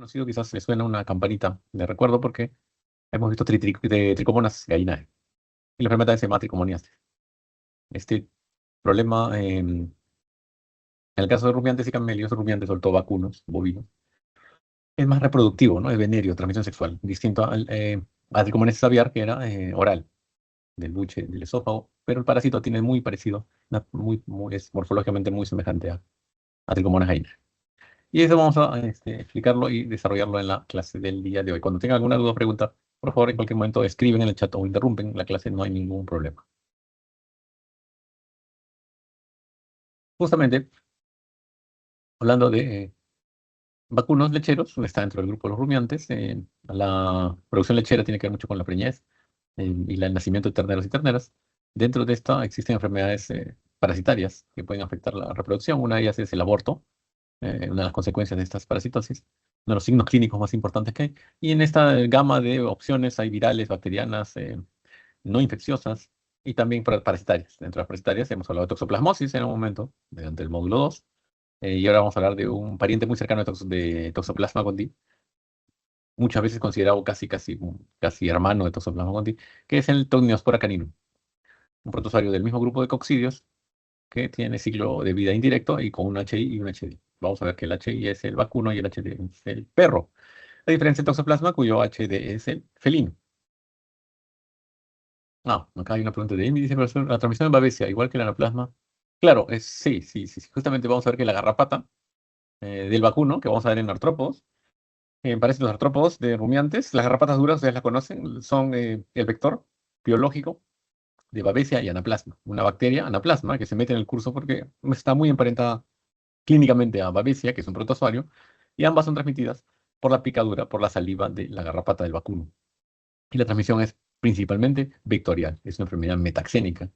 conocido, quizás le suena una campanita de recuerdo porque hemos visto de tricomonas gallinae. Y la enfermedad se llama tricomoniasis. Este problema, en el caso de rumiantes y camelios, rumiantes, sobre todo vacunos, bovinos, es más reproductivo, ¿no? Es venéreo, transmisión sexual, distinto a tricomonasis aviar, que era oral, del buche, del esófago, pero el parásito tiene muy parecido, es morfológicamente muy semejante a tricomonas gallinae. Y eso vamos a explicarlo y desarrollarlo en la clase del día de hoy. Cuando tengan alguna duda o pregunta, por favor, en cualquier momento escriben en el chat o interrumpen la clase, no hay ningún problema. Justamente, hablando de vacunos lecheros, está dentro del grupo de los rumiantes, la producción lechera tiene que ver mucho con la preñez y el nacimiento de terneros y terneras. Dentro de esta existen enfermedades parasitarias que pueden afectar la reproducción. Una de ellas es el aborto, una de las consecuencias de estas parasitosis, uno de los signos clínicos más importantes que hay. Y en esta gama de opciones hay virales, bacterianas, no infecciosas y también parasitarias. Dentro de las parasitarias hemos hablado de toxoplasmosis en un momento, mediante el módulo 2, y ahora vamos a hablar de un pariente muy cercano de Toxoplasma gondii, muchas veces considerado casi hermano de Toxoplasma gondii, que es el Toniospora caninum, un protozoario del mismo grupo de coccidios que tiene ciclo de vida indirecto y con un HI y un HD. Vamos a ver que el HI es el vacuno y el HD es el perro. La diferencia del Toxoplasma, cuyo HD es el felino. Acá hay una pregunta de Amy, dice, profesor, la transmisión en Babesia, igual que el anaplasma. Claro, sí. Justamente vamos a ver que la garrapata del vacuno, que vamos a ver en artrópodos, parecen los artrópodos de rumiantes. Las garrapatas duras, ustedes las conocen, son el vector biológico de Babesia y anaplasma. Una bacteria, anaplasma, que se mete en el curso porque está muy emparentada clínicamente a Babesia, que es un protozoario, y ambas son transmitidas por la picadura, por la saliva de la garrapata del vacuno. Y la transmisión es principalmente vectorial, es una enfermedad metaxénica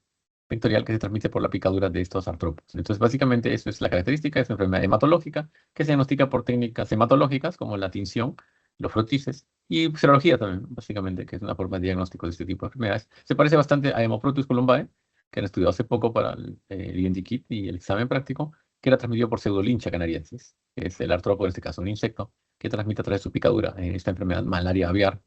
vectorial que se transmite por la picadura de estos artrópodos. Entonces, básicamente, eso es la característica, es una enfermedad hematológica que se diagnostica por técnicas hematológicas como la tinción, los frotices y serología también, básicamente, que es una forma de diagnóstico de este tipo de enfermedades. Se parece bastante a Haemoproteus columbae, que han estudiado hace poco para el identikit y el examen práctico, que era transmitido por Pseudolincha canariensis, que es el artrópodo, en este caso un insecto, que transmite a través de su picadura esta enfermedad malaria aviar.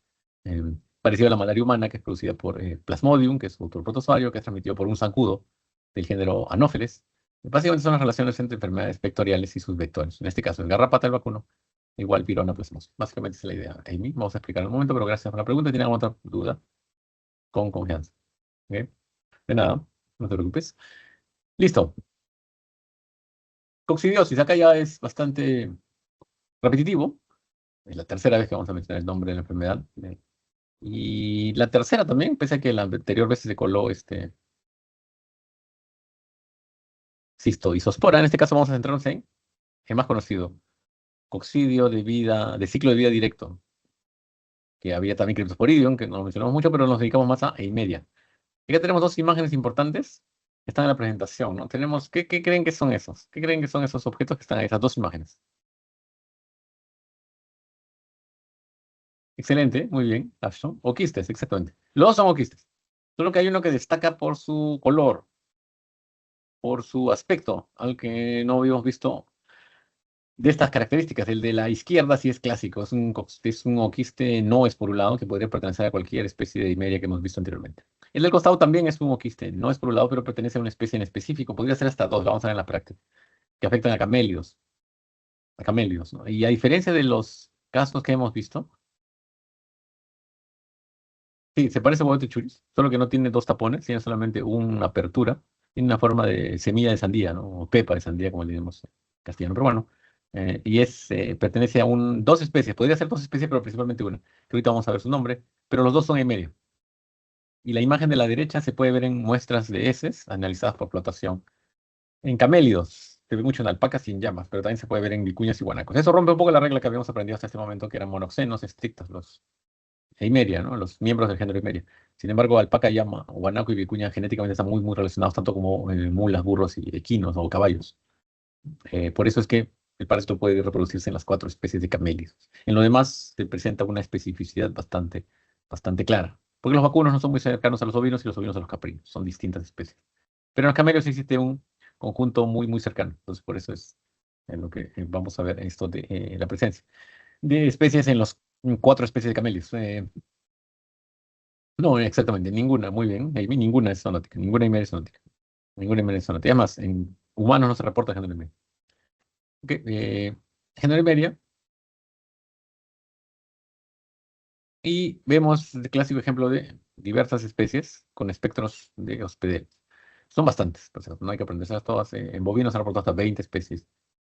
Parecido a la malaria humana, que es producida por Plasmodium, que es otro protozoario, que es transmitido por un zancudo del género Anopheles. Básicamente son las relaciones entre enfermedades vectoriales y sus vectores. En este caso, el garrapata del vacuno, igual pironoplasmosis. Básicamente esa es la idea, Amy. Vamos a explicar en un momento, pero gracias por la pregunta. ¿Tienen alguna otra duda? Con confianza. ¿Ok? De nada, no te preocupes. Listo. Coccidiosis, acá ya es bastante repetitivo. Es la tercera vez que vamos a mencionar el nombre de la enfermedad. Y la tercera también, pese a que la anterior vez se coló cistoisospora. En este caso vamos a centrarnos en el más conocido, coccidio de ciclo de vida directo, que había también Cryptosporidium, que no lo mencionamos mucho, pero nos dedicamos más a Eimeria. Acá tenemos dos imágenes importantes que están en la presentación, ¿no? ¿Qué creen que son esos? ¿Qué creen que son esos objetos que están en esas dos imágenes? Excelente, muy bien, Ashton. Oquistes, exactamente. Los dos son oquistes. Solo que hay uno que destaca por su color, por su aspecto, al que no habíamos visto de estas características. El de la izquierda sí es clásico, es un oquiste no esporulado que podría pertenecer a cualquier especie de Himeria que hemos visto anteriormente. El del costado también es un oquiste no esporulado, pero pertenece a una especie en específico. Podría ser hasta dos, lo vamos a ver en la práctica, que afectan a camélidos, ¿no? Y a diferencia de los casos que hemos visto, sí, se parece a Bobote churis, solo que no tiene dos tapones, tiene solamente una apertura, tiene una forma de semilla de sandía, ¿no? O pepa de sandía, como le decimos en castellano, pero bueno, pertenece a dos especies, podría ser dos especies, pero principalmente una, que ahorita vamos a ver su nombre, pero los dos son en medio. Y la imagen de la derecha se puede ver en muestras de heces analizadas por flotación. En camélidos, se ve mucho en alpacas y en llamas, pero también se puede ver en vicuñas y guanacos. Eso rompe un poco la regla que habíamos aprendido hasta este momento, que eran monoxenos estrictos los Eimeria, ¿no? Los miembros del género Eimeria. Sin embargo, alpaca, llama, guanaco y vicuña genéticamente están muy relacionados, tanto como mulas, burros y equinos o caballos. Por eso es que el parásito puede reproducirse en las cuatro especies de camélidos. En lo demás, se presenta una especificidad bastante clara. Porque los vacunos no son muy cercanos a los ovinos y los ovinos a los caprinos. Son distintas especies. Pero en los camélidos existe un conjunto muy cercano. Entonces, por eso es en lo que vamos a ver esto de la presencia. de especies en 4 especies de camelios. No, exactamente, ninguna, muy bien. Ninguna es zoonótica, ninguna Himeria es zoonótica. Ninguna Himeria es zoonótica. Además, en humanos no se reporta género Himeria. Ok, género Himeria. Y vemos el clásico ejemplo de diversas especies con espectros de hospederos. Son bastantes, por cierto, no hay que aprendérselas todas. En bovinos se han reportado hasta 20 especies.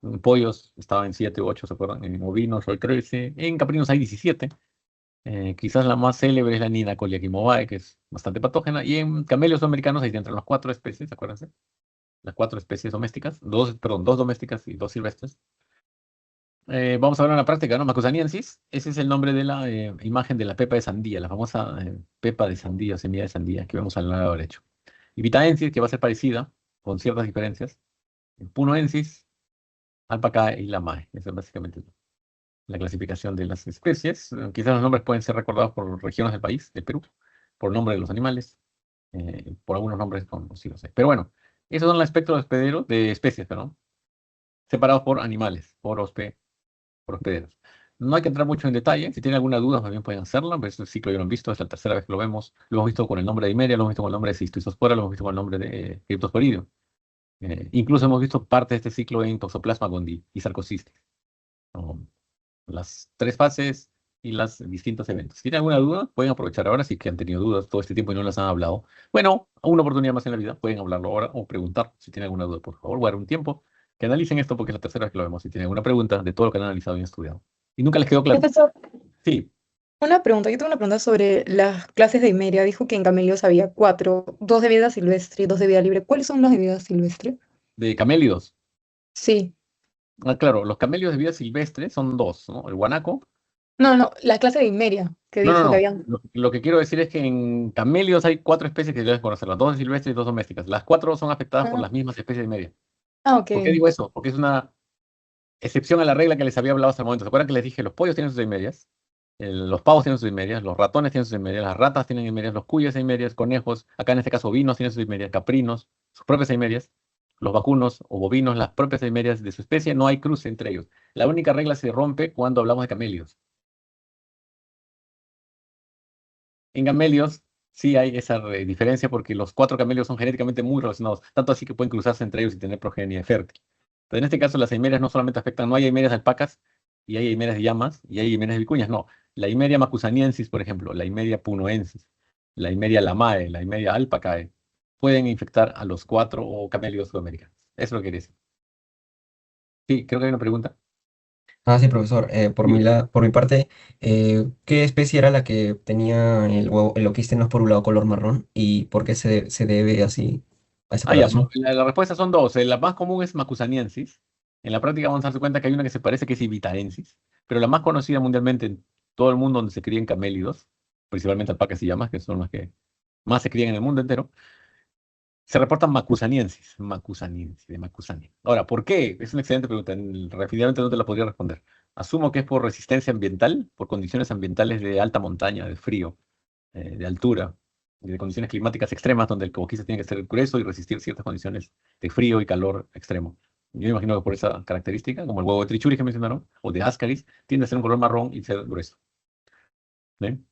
En pollos estaban en 7 u 8, ¿se acuerdan? En bovinos hay 13. En caprinos hay 17. Quizás la más célebre es la Nina coliaquimovae, que es bastante patógena. Y en camelios americanos hay entre las 4 especies, acuérdense. Las 4 especies domésticas, perdón, 2 domésticas y 2 silvestres. Vamos a ver una práctica, ¿no? Macusaniensis, ese es el nombre de la imagen de la pepa de sandía, la famosa pepa de sandía, semilla de sandía que vemos al lado derecho. Y Vitaensis, que va a ser parecida, con ciertas diferencias. Punoensis, Alpacae y Lamae. Esa es básicamente la clasificación de las especies. Quizás los nombres pueden ser recordados por regiones del país, del Perú, por nombre de los animales, por algunos nombres conocidos. Pero bueno, esos son el espectro de especies, perdón, separados por animales, por hospederos. No hay que entrar mucho en detalle. Si tienen alguna duda, más bien pueden hacerla. Pero este ciclo ya lo han visto, es la tercera vez que lo vemos. Lo hemos visto con el nombre de Himeria, lo hemos visto con el nombre de Cistoisospora, lo hemos visto con el nombre de Cryptosporidium. Incluso hemos visto parte de este ciclo en Toxoplasma gondii y Sarcocistis. ¿No? Las 3 fases y los distintos eventos. Si tienen alguna duda, pueden aprovechar ahora, si que han tenido dudas todo este tiempo y no las han hablado. Bueno, una oportunidad más en la vida, pueden hablarlo ahora o preguntar si tienen alguna duda, por favor, guarden un tiempo, que analicen esto porque es la tercera vez que lo vemos. Si tienen alguna pregunta de todo lo que han analizado y estudiado. Y nunca les quedó claro. Profesor, Sí, una pregunta. Yo tengo una pregunta sobre las clases de Imeria. Dijo que en camelios había cuatro, dos de vida silvestre y dos de vida libre. ¿Cuáles son los de vida silvestre? de camélidos. Sí. Ah, claro, los camelios de vida silvestre son dos, ¿no? El guanaco. No, no, la clase de Imeria, que No, no, dijo que no. habían. Lo que quiero decir es que en camelios hay 4 especies que debes conocerlas, dos silvestres y dos domésticas. Las 4 son afectadas por Ah, las mismas especies de media. ok. ¿Por qué digo eso? Porque es una excepción a la regla que les había hablado hasta el momento. ¿Se acuerdan que les dije los pollos tienen sus medias? Los pavos tienen sus medias, los ratones tienen sus medias, las ratas tienen medias, los cuyes hay medias, conejos, acá en este caso ovinos tienen sus medias, caprinos, sus propias medias, los vacunos o bovinos, las propias medias de su especie, no hay cruce entre ellos. La única regla se rompe cuando hablamos de camelios. En camelios sí hay esa diferencia porque los 4 camelios son genéticamente muy relacionados, tanto así que pueden cruzarse entre ellos y tener progenie fértil. Pero en este caso las eimerias no solamente afectan, no hay eimerias de alpacas y hay eimerias de llamas y hay eimerias de vicuñas, no. La Himeria macusaniensis, por ejemplo, la Himeria punoensis, la Himeria lamae, la Himeria alpacae, pueden infectar a los 4 camelios sudamericanos. Eso es lo que quería decir. Sí, creo que hay una pregunta. Ah, sí, profesor. Dime. Por mi parte, ¿qué especie era la que tenía el huevo, el oquístenos por un lado color marrón? ¿Y por qué se debe así a esa Ah, ya, coloración? la respuesta son dos. La más común es macusaniensis. En la práctica vamos a darse cuenta que hay una que se parece que es ibitaensis, pero la más conocida mundialmente en todo el mundo donde se crían camélidos, principalmente alpacas y llamas, que son las que más se crían en el mundo entero, se reportan macusaniensis, de Macusania. Ahora, ¿por qué? Es una excelente pregunta. Definitivamente no te la podría responder. Asumo que es por resistencia ambiental, por condiciones ambientales de alta montaña, de frío, de altura, y de condiciones climáticas extremas, donde el coquí tiene que ser grueso y resistir ciertas condiciones de frío y calor extremo. Yo imagino que por esa característica, como el huevo de trichuri que mencionaron, o de ascaris, tiende a ser un color marrón y ser grueso. ¿Ven?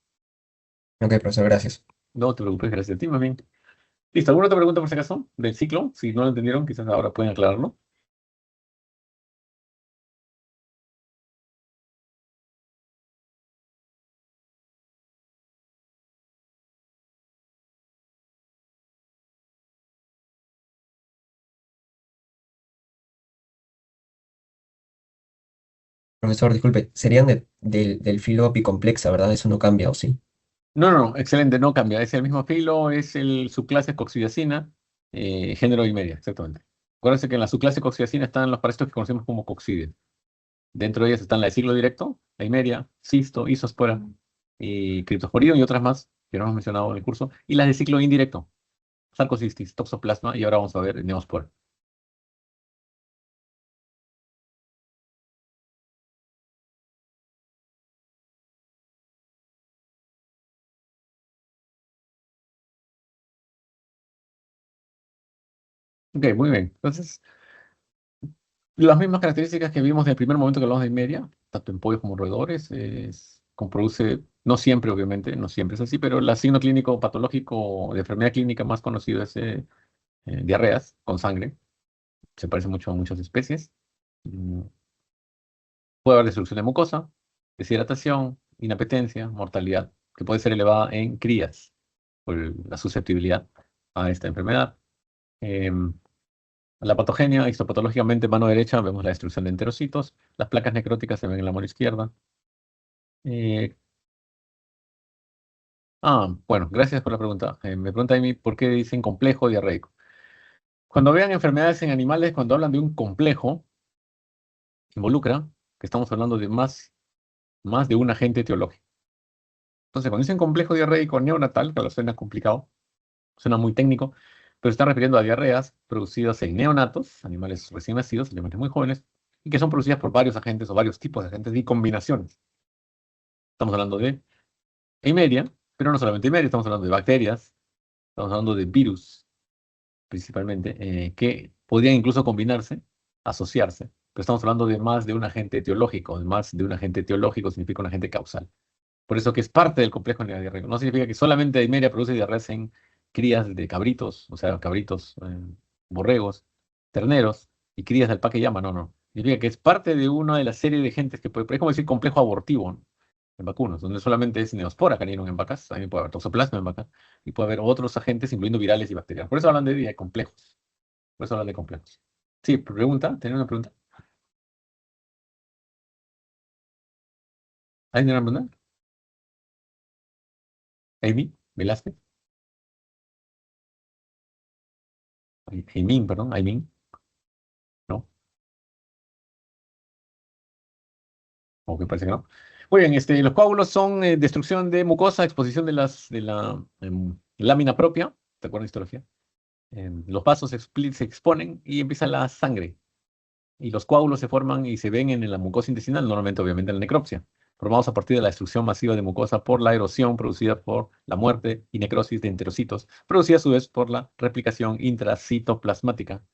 Ok, profesor, gracias. No te preocupes, gracias a ti, más bien. Listo, ¿alguna otra pregunta por si acaso del ciclo? Si no lo entendieron, quizás ahora pueden aclararlo. Profesor, disculpe, serían del filo apicomplexa, ¿verdad? Eso no cambia, ¿o sí? No, no, no, excelente, no cambia. Es el mismo filo, es el subclase Coccidiacina, género y media, exactamente. Acuérdense que en la subclase Coccidiacina están los parásitos que conocemos como coccidias. Dentro de ellas están la de ciclo directo, la Himeria, Cisto, Isospora y Cryptosporidium y otras más que no hemos mencionado en el curso. Y las de ciclo indirecto, Sarcocistis, Toxoplasma y ahora vamos a ver Neospora. Ok, muy bien. Entonces, Las mismas características que vimos del primer momento que hablamos de Imeria, tanto en pollos como en roedores, es como produce, no siempre obviamente, no siempre es así, pero el signo clínico patológico de enfermedad clínica más conocido es diarreas con sangre. Se parece mucho a muchas especies. Mm, Puede haber destrucción de mucosa, deshidratación, inapetencia, mortalidad, que puede ser elevada en crías por la susceptibilidad a esta enfermedad. Em, la patogenia, histopatológicamente, mano derecha, vemos la destrucción de enterocitos. Las placas necróticas se ven en la mano izquierda. Eh, bueno, gracias por la pregunta. Me pregunta Amy, ¿por qué dicen complejo diarreico? Cuando vean enfermedades en animales, cuando hablan de un complejo, involucra que estamos hablando de más de un agente etiológico. Entonces, cuando dicen complejo diarreico neonatal, que lo suena complicado, suena muy técnico, pero se está refiriendo a diarreas producidas en neonatos, animales recién nacidos, animales muy jóvenes, y que son producidas por varios agentes o varios tipos de agentes y combinaciones. Estamos hablando de Eimeria, pero no solamente Eimeria, estamos hablando de bacterias, estamos hablando de virus, principalmente, que podrían incluso combinarse, asociarse, pero estamos hablando de más de un agente etiológico, más de un agente etiológico significa un agente causal. Por eso que es parte del complejo diarreico. No significa que solamente Eimeria produce diarreas en crías de cabritos, o sea, cabritos, borregos, terneros y crías del alpaca y llama, no, no. Significa que es parte de una de la serie de agentes que puede, es como decir complejo abortivo, ¿no? En vacunos, donde solamente es Neospora caninum en vacas, también puede haber toxoplasma en vacas, y puede haber otros agentes, incluyendo virales y bacterianos. Por eso hablan de complejos. Por eso hablan de complejos. Sí, pregunta, ¿tenía una pregunta? ¿Hay una pregunta? Amy, Velázquez, Aiming, perdón, Aiming, ¿no? O que parece que no. Muy bien, los coágulos son destrucción de mucosa, exposición de la lámina propia, ¿te acuerdas de histología? Los vasos se exponen y empieza la sangre. Y los coágulos se forman y se ven en la mucosa intestinal, normalmente obviamente en la necropsia, formados a partir de la destrucción masiva de mucosa por la erosión producida por la muerte y necrosis de enterocitos, producida a su vez por la replicación intracitoplasmática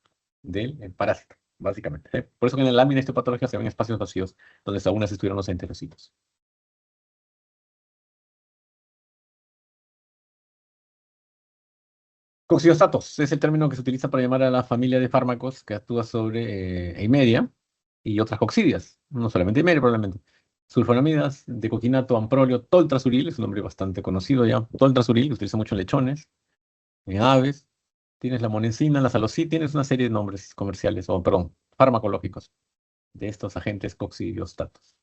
del parásito, básicamente. Por eso que en la lámina histopatológica se ven espacios vacíos donde aún estuvieron los enterocitos. Coccidiostatos es el término que se utiliza para llamar a la familia de fármacos que actúa sobre Eimeria y otras coccidias, no solamente Eimeria probablemente. Sulfonamidas, decoquinato, amprolio, toltrasuril, es un nombre bastante conocido ya. Toltrasuril, se utiliza mucho en lechones, en aves. Tienes la monensina, la salocit, tienes una serie de nombres comerciales, o perdón, farmacológicos de estos agentes coccidiostatos.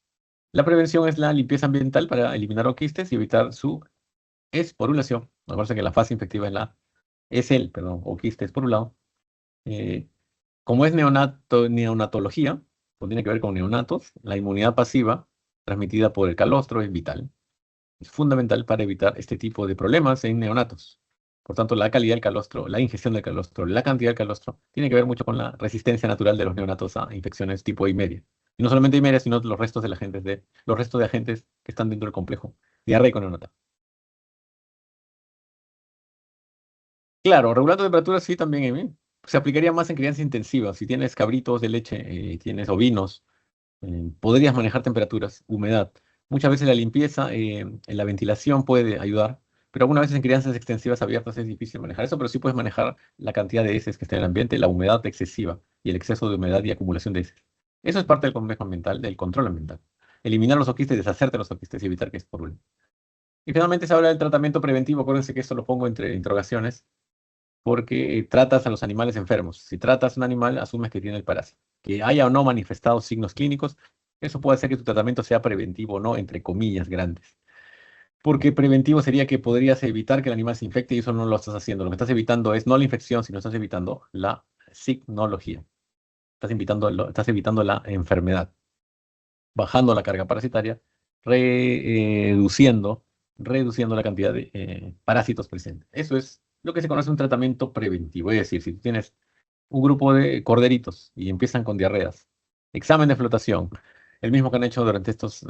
La prevención es la limpieza ambiental para eliminar oquistes y evitar su esporulación. Acuérdense que la fase infectiva perdón, o quistes por un lado. Eh, Como es neonatología, pues tiene que ver con neonatos, la inmunidad pasiva transmitida por el calostro es vital. Es fundamental para evitar este tipo de problemas en neonatos. Por tanto, la calidad del calostro, la ingestión del calostro, la cantidad del calostro, tiene que ver mucho con la resistencia natural de los neonatos a infecciones tipo Eimeria. Y no solamente Eimeria, sino los restos los restos de agentes que están dentro del complejo diarreico neonatal. Claro, regulando temperaturas sí también, se aplicaría más en crianza intensiva. Si tienes cabritos de leche, tienes ovinos, podrías manejar temperaturas, humedad. Muchas veces la limpieza, la ventilación puede ayudar, pero algunas veces en crianzas extensivas abiertas es difícil manejar eso, pero sí puedes manejar la cantidad de heces que está en el ambiente, la humedad excesiva y el exceso de humedad y acumulación de heces. Eso es parte del complejo ambiental, del control ambiental. Eliminar los oquistes, deshacerte de los oquistes y evitar que se formen. Y finalmente se habla del tratamiento preventivo. Acuérdense que esto lo pongo entre interrogaciones porque tratas a los animales enfermos. Si tratas a un animal, asumes que tiene el parásito. Que haya o no manifestado signos clínicos, eso puede hacer que tu tratamiento sea preventivo o no, entre comillas grandes. Porque preventivo sería que podrías evitar que el animal se infecte y eso no lo estás haciendo. Lo que estás evitando es no la infección, sino estás evitando la signología. Estás evitando la enfermedad, bajando la carga parasitaria, reduciendo, reduciendo la cantidad de parásitos presentes. Eso es lo que se conoce un tratamiento preventivo. Es decir, si tú tienes un grupo de corderitos y empiezan con diarreas, examen de flotación, el mismo que han hecho durante estas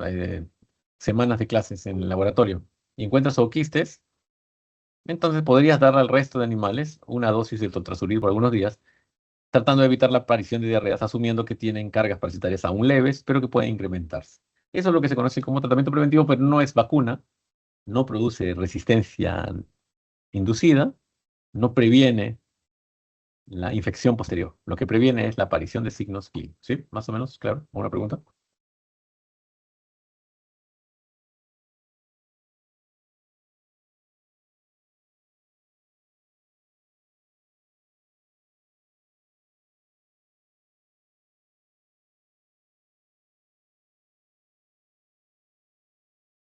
semanas de clases en el laboratorio, y encuentras zooquistes, entonces podrías dar al resto de animales una dosis de totrasuril por algunos días, tratando de evitar la aparición de diarreas, asumiendo que tienen cargas parasitarias aún leves, pero que pueden incrementarse. Eso es lo que se conoce como tratamiento preventivo, pero no es vacuna, no produce resistencia inducida, no previene la infección posterior. Lo que previene es la aparición de signos clínicos. ¿Sí? Más o menos, claro. ¿Una pregunta?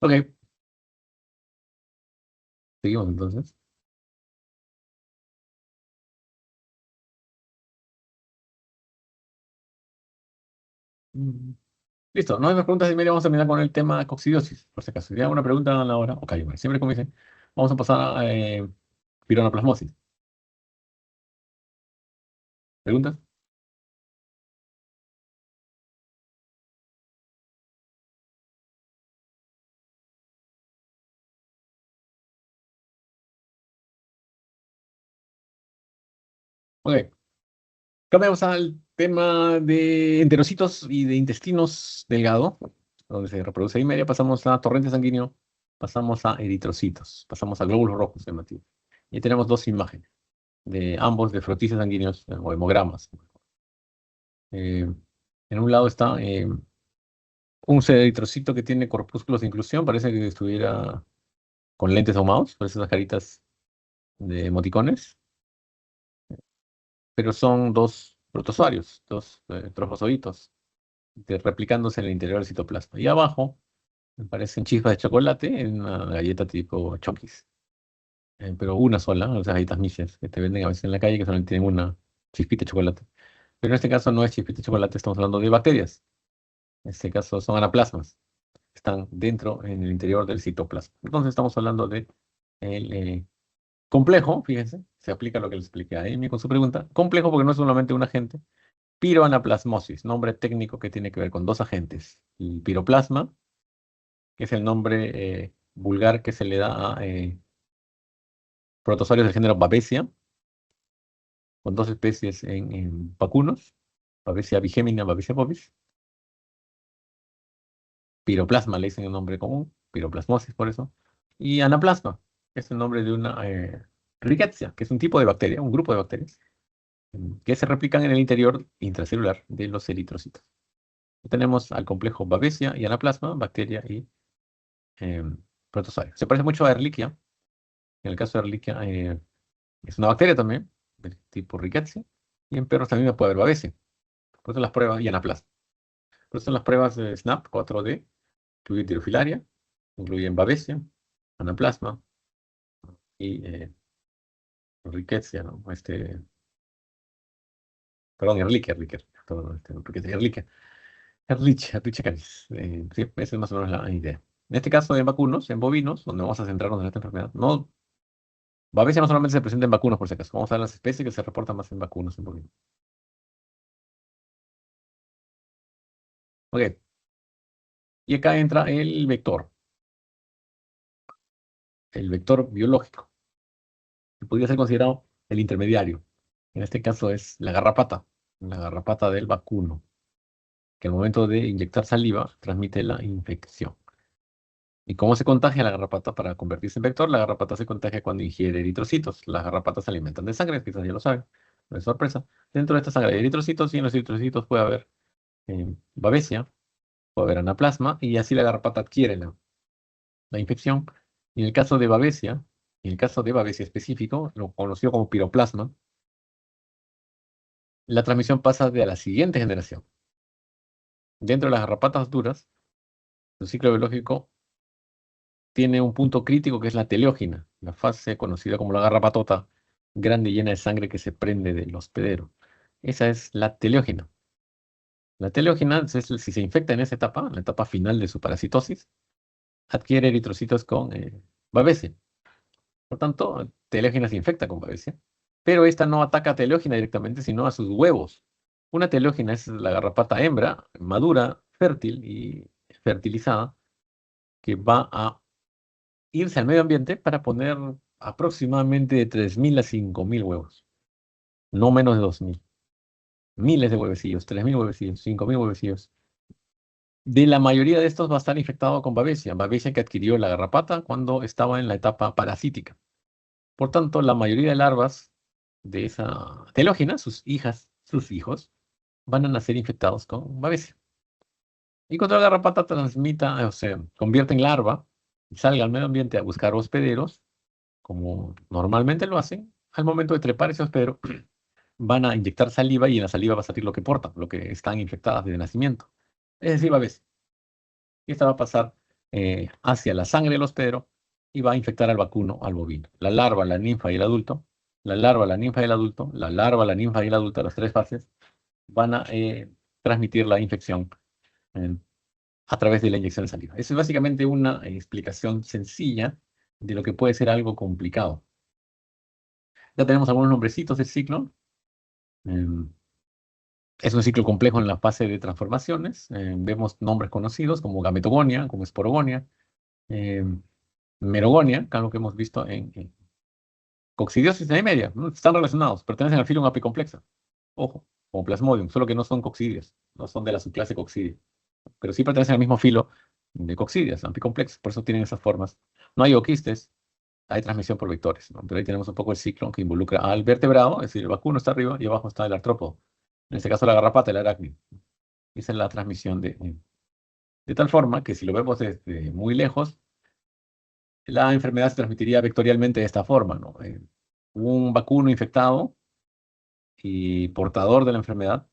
Ok, seguimos entonces. Mm, Listo, no hay más preguntas de media. Vamos a terminar con el tema coccidiosis, por si acaso. Si hay alguna pregunta a la hora, ok, bueno, siempre como dicen, vamos a pasar a pironoplasmosis. ¿Preguntas? Ok, cambiamos al tema de enterocitos y de intestinos delgado, donde se reproduce ahí media. Pasamos a torrente sanguíneo, pasamos a eritrocitos, pasamos a glóbulos rojos hemáticos. Y tenemos dos imágenes de ambos de frotices sanguíneos o hemogramas. Eh, en un lado está un eritrocito que tiene corpúsculos de inclusión, parece que estuviera con lentes ahumados, parece esas caritas de emoticones, pero son dos protozoarios, dos trofozoitos, replicándose en el interior del citoplasma. Y abajo me parecen chispas de chocolate en una galleta tipo Chokis, pero una sola, o sea, galletas Milles que te venden a veces en la calle que solamente tienen una chispita de chocolate. Pero en este caso no es chispita de chocolate, estamos hablando de bacterias. En este caso son anaplasmas, están dentro, en el interior del citoplasma. Entonces estamos hablando de el complejo, fíjense, se aplica lo que les expliqué a Amy con su pregunta. Complejo porque no es solamente un agente. Piroanaplasmosis, nombre técnico que tiene que ver con dos agentes. El piroplasma, que es el nombre vulgar que se le da a protozoarios del género Babesia, con dos especies en vacunos, Babesia bigémina, Babesia bovis. Piroplasma le dicen el nombre común, piroplasmosis por eso. Y anaplasma, que es el nombre de una rickettsia, que es un tipo de bacteria, un grupo de bacterias, que se replican en el interior intracelular de los eritrocitos. Tenemos al complejo Babesia y anaplasma, bacteria y eh, protozoario. Se parece mucho a Ehrlichia. En el caso de Ehrlichia es una bacteria también, del tipo Rickettsia, y en perros también puede haber Babesia. Por eso las pruebas, y anaplasma. Por eso las pruebas de SNAP 4D incluyen tirofilaria, incluyen Babesia, anaplasma y Rickettsia, ¿no? Perdón, Ehrlichia, todo, Ehrlichia. Ehrlichia canis. Sí, esa es más o menos la idea. En este caso, en vacunos, en bovinos, donde vamos a centrarnos en esta enfermedad, no, Babesia no solamente se presenta en vacunos, por si acaso. Vamos a ver las especies que se reportan más en vacunos, en bovinos. Ok, y acá entra el vector biológico, que podría ser considerado el intermediario. En este caso es la garrapata del vacuno, que al momento de inyectar saliva transmite la infección. ¿Y cómo se contagia la garrapata para convertirse en vector? La garrapata se contagia cuando ingiere eritrocitos. Las garrapatas se alimentan de sangre, quizás ya lo saben, no es sorpresa. Dentro de esta sangre hay eritrocitos y en los eritrocitos puede haber babesia, puede haber anaplasma y así la garrapata adquiere la infección. Y en el caso de babesia, en el caso de babesia específico, lo conocido como piroplasma, la transmisión pasa de a la siguiente generación. Dentro de las garrapatas duras, su ciclo biológico tiene un punto crítico que es la teleógena, la fase conocida como la garrapatota, grande y llena de sangre que se prende del hospedero. Esa es la teleógena. La teleógena, si se infecta en esa etapa, la etapa final de su parasitosis, adquiere eritrocitos con babesia. Por tanto, teleógena se infecta con babesia, pero esta no ataca a teleógena directamente, sino a sus huevos. Una teleógena es la garrapata hembra, madura, fértil y fertilizada, que va a irse al medio ambiente para poner aproximadamente de 3.000 a 5.000 huevos, no menos de 2.000. miles de huevecillos, 3.000 huevecillos, 5.000 huevecillos. De la mayoría de estos va a estar infectado con babesia que adquirió la garrapata cuando estaba en la etapa parasítica. Por tanto, la mayoría de larvas de esa telógena, sus hijas, sus hijos, van a nacer infectados con babesia. Y cuando la garrapata transmita, o sea, convierte en larva y salga al medio ambiente a buscar hospederos, como normalmente lo hacen, al momento de trepar ese hospedero, van a inyectar saliva y en la saliva va a salir lo que portan, lo que están infectadas desde nacimiento. Es decir, babesia. Y esta va a pasar hacia la sangre del hospedero y va a infectar al vacuno, al bovino. La larva, la ninfa y el adulto, la larva, la ninfa y el adulto, la larva, la ninfa y el adulto, las tres fases, van a transmitir la infección eh, a través de la inyección de saliva. Eso es básicamente una explicación sencilla de lo que puede ser algo complicado. Ya tenemos algunos nombrecitos del ciclo. Es un ciclo complejo en la fase de transformaciones. Vemos nombres conocidos como gametogonia, como esporogonia, eh, merogonia, que es lo que hemos visto en coccidiosis y media. ¿No? Están relacionados, pertenecen al filo apicomplexa. Ojo, como plasmodium, solo que no son coccidias, no son de la subclase coccidia, pero sí pertenecen al mismo filo de coccidias, ampicomplexas, por eso tienen esas formas. No hay oquistes, hay transmisión por vectores, ¿no? Pero ahí tenemos un poco el ciclo que involucra al vertebrado, es decir, el vacuno está arriba y abajo está el artrópodo. En este caso la garrapata, el arácnido. Esa es la transmisión de tal forma que si lo vemos desde muy lejos, la enfermedad se transmitiría vectorialmente de esta forma, ¿no? Un vacuno infectado y portador de la enfermedad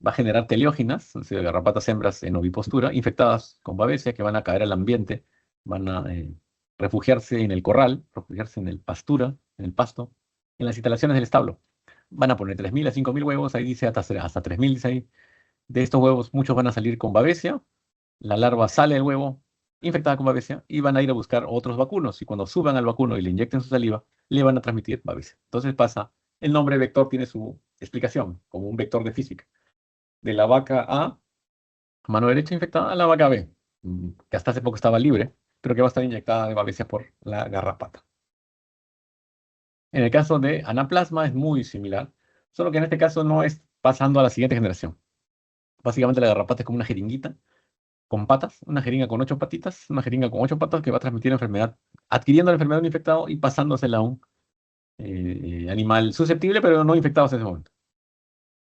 va a generar teleógenas, es decir, garrapatas hembras en ovipostura, infectadas con babesia, que van a caer al ambiente, van a refugiarse en el corral, refugiarse en el pastura, en el pasto, en las instalaciones del establo. Van a poner 3.000 a 5.000 huevos, ahí dice hasta 3.000, dice ahí. De estos huevos, muchos van a salir con babesia, la larva sale del huevo infectada con babesia y van a ir a buscar otros vacunos. Y cuando suban al vacuno y le inyecten su saliva, le van a transmitir babesia. Entonces pasa, el nombre vector tiene su explicación, como un vector de física. De la vaca A, mano derecha infectada, a la vaca B, que hasta hace poco estaba libre, pero que va a estar inyectada de babesia por la garrapata. En el caso de anaplasma es muy similar, solo que en este caso no es pasando a la siguiente generación. Básicamente la garrapata es como una jeringuita con patas, una jeringa con 8 patitas, una jeringa con 8 patas que va a transmitir la enfermedad, adquiriendo la enfermedad de un infectado y pasándosela a un animal susceptible, pero no infectado en ese momento.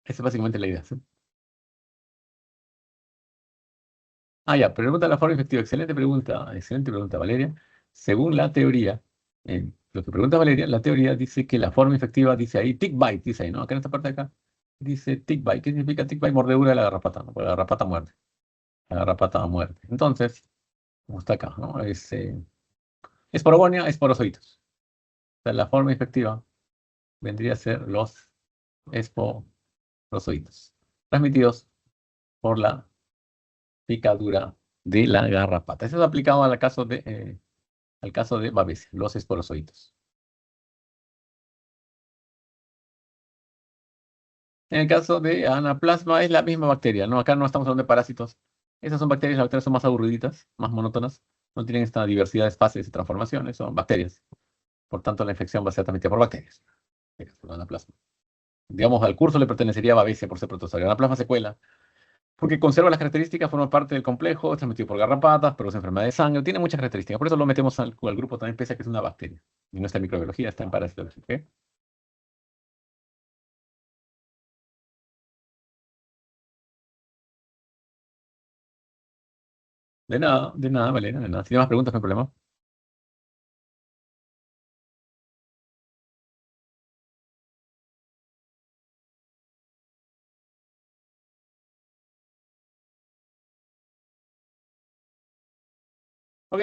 Esa es básicamente la idea, ¿sí? Ah, ya, pregunta de la forma efectiva. Excelente pregunta, Valeria. Según la teoría, lo que pregunta Valeria, la teoría dice que la forma efectiva, dice ahí, tick bite, dice ahí, ¿no? Acá en esta parte de acá, dice tick bite. ¿Qué significa tick bite? Mordedura de la garrapata, ¿no? Porque la garrapata muerde. La garrapata muerde. Entonces, como está acá, ¿no? Esporogonia, esporozoitos. O sea, la forma efectiva vendría a ser los esporozoitos, transmitidos por la picadura de la garrapata. Eso es aplicado al caso de babesia, los esporozoitos. En el caso de anaplasma es la misma bacteria, ¿no? Acá no estamos hablando de parásitos. Esas son bacterias, las bacterias son más aburriditas, más monótonas, no tienen esta diversidad de fases y transformaciones, son bacterias. Por tanto, la infección va a ser transmitida por bacterias. En el caso del anaplasma. Digamos, al curso le pertenecería babesia por ser protozoario. Anaplasma secuela, porque conserva las características, forma parte del complejo, es transmitido por garrapatas, produce enfermedad de sangre, tiene muchas características. Por eso lo metemos al grupo también, pese a que es una bacteria. Y no está en microbiología, está en parasitología. ¿Ok? De nada, Valeria, de nada. Si tienes más preguntas, no hay problema. Ok,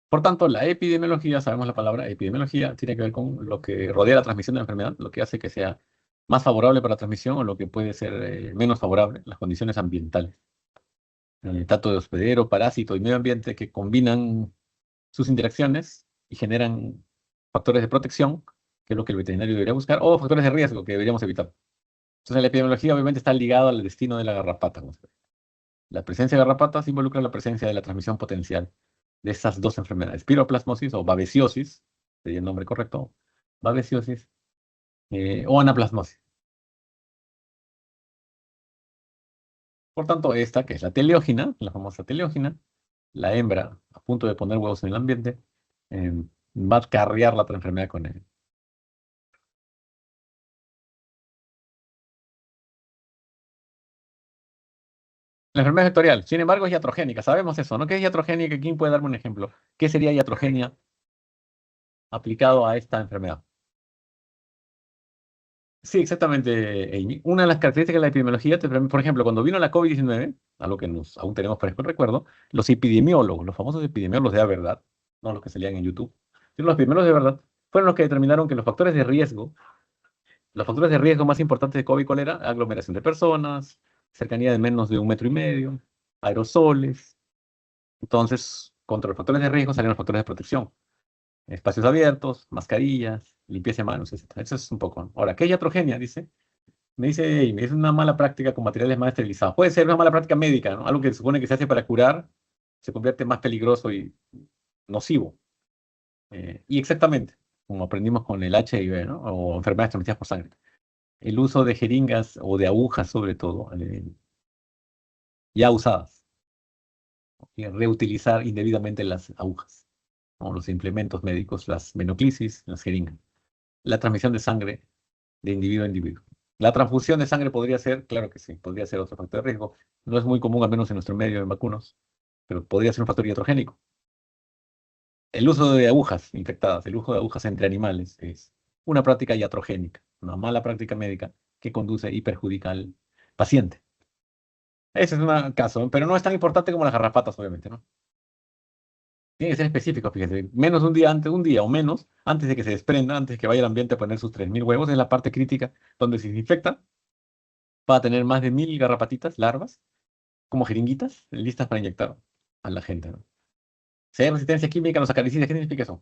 por tanto, la epidemiología, sabemos la palabra epidemiología, tiene que ver con lo que rodea la transmisión de la enfermedad, lo que hace que sea más favorable para la transmisión o lo que puede ser menos favorable, las condiciones ambientales. Tanto de hospedero, parásito y medio ambiente que combinan sus interacciones y generan factores de protección, que es lo que el veterinario debería buscar, o factores de riesgo que deberíamos evitar. Entonces, la epidemiología obviamente está ligada al destino de la garrapata. La presencia de garrapatas involucra la presencia de la transmisión potencial de esas dos enfermedades, piroplasmosis o babesiosis, sería el nombre correcto, babesiosis o anaplasmosis. Por tanto, esta, que es la teleógina, la famosa teleógina, la hembra a punto de poner huevos en el ambiente, eh, va a carrear la otra enfermedad con él. La enfermedad vectorial, sin embargo, es iatrogénica. Sabemos eso, ¿no? ¿Qué es iatrogénica? ¿Quién puede darme un ejemplo? ¿Qué sería iatrogenia aplicado a esta enfermedad? Sí, exactamente, Amy. Una de las características de la epidemiología, por ejemplo, cuando vino la COVID-19, algo que aún tenemos fresco el recuerdo, los epidemiólogos, los famosos epidemiólogos de la verdad, no los que salían en YouTube, sino los epidemiólogos de verdad, fueron los que determinaron que los factores de riesgo más importantes de COVID, ¿cuál era? Aglomeración de personas, cercanía de menos de 1,5 metros, aerosoles. Entonces, contra los factores de riesgo salieron los factores de protección. Espacios abiertos, mascarillas, limpieza de manos, etc. Eso es un poco, ¿no? Ahora, ¿qué es iatrogenia? Me dice Amy, es una mala práctica con materiales más esterilizados. Puede ser una mala práctica médica, ¿no? Algo que se supone que se hace para curar, se convierte más peligroso y nocivo. Y exactamente, como aprendimos con el HIV, ¿no? O enfermedades transmitidas por sangre. El uso de jeringas o de agujas, sobre todo, ya usadas. Y reutilizar indebidamente las agujas, o los implementos médicos, las menoclisis, las jeringas. La transmisión de sangre de individuo a individuo. La transfusión de sangre podría ser, claro que sí, podría ser otro factor de riesgo. No es muy común, al menos en nuestro medio en vacunos, pero podría ser un factor iatrogénico. El uso de agujas infectadas, el uso de agujas entre animales es una práctica iatrogénica, una mala práctica médica que conduce y perjudica al paciente. Ese es un caso, pero no es tan importante como las garrapatas, obviamente, ¿no? Tiene que ser específico, fíjese. Menos de un día antes, un día o menos, antes de que se desprenda, antes de que vaya al ambiente a poner sus 3.000 huevos, es la parte crítica donde si se infecta, va a tener más de 1.000 garrapatitas, larvas, como jeringuitas, listas para inyectar a la gente, ¿no? Si hay resistencia química a los acaricidas, ¿qué significa eso?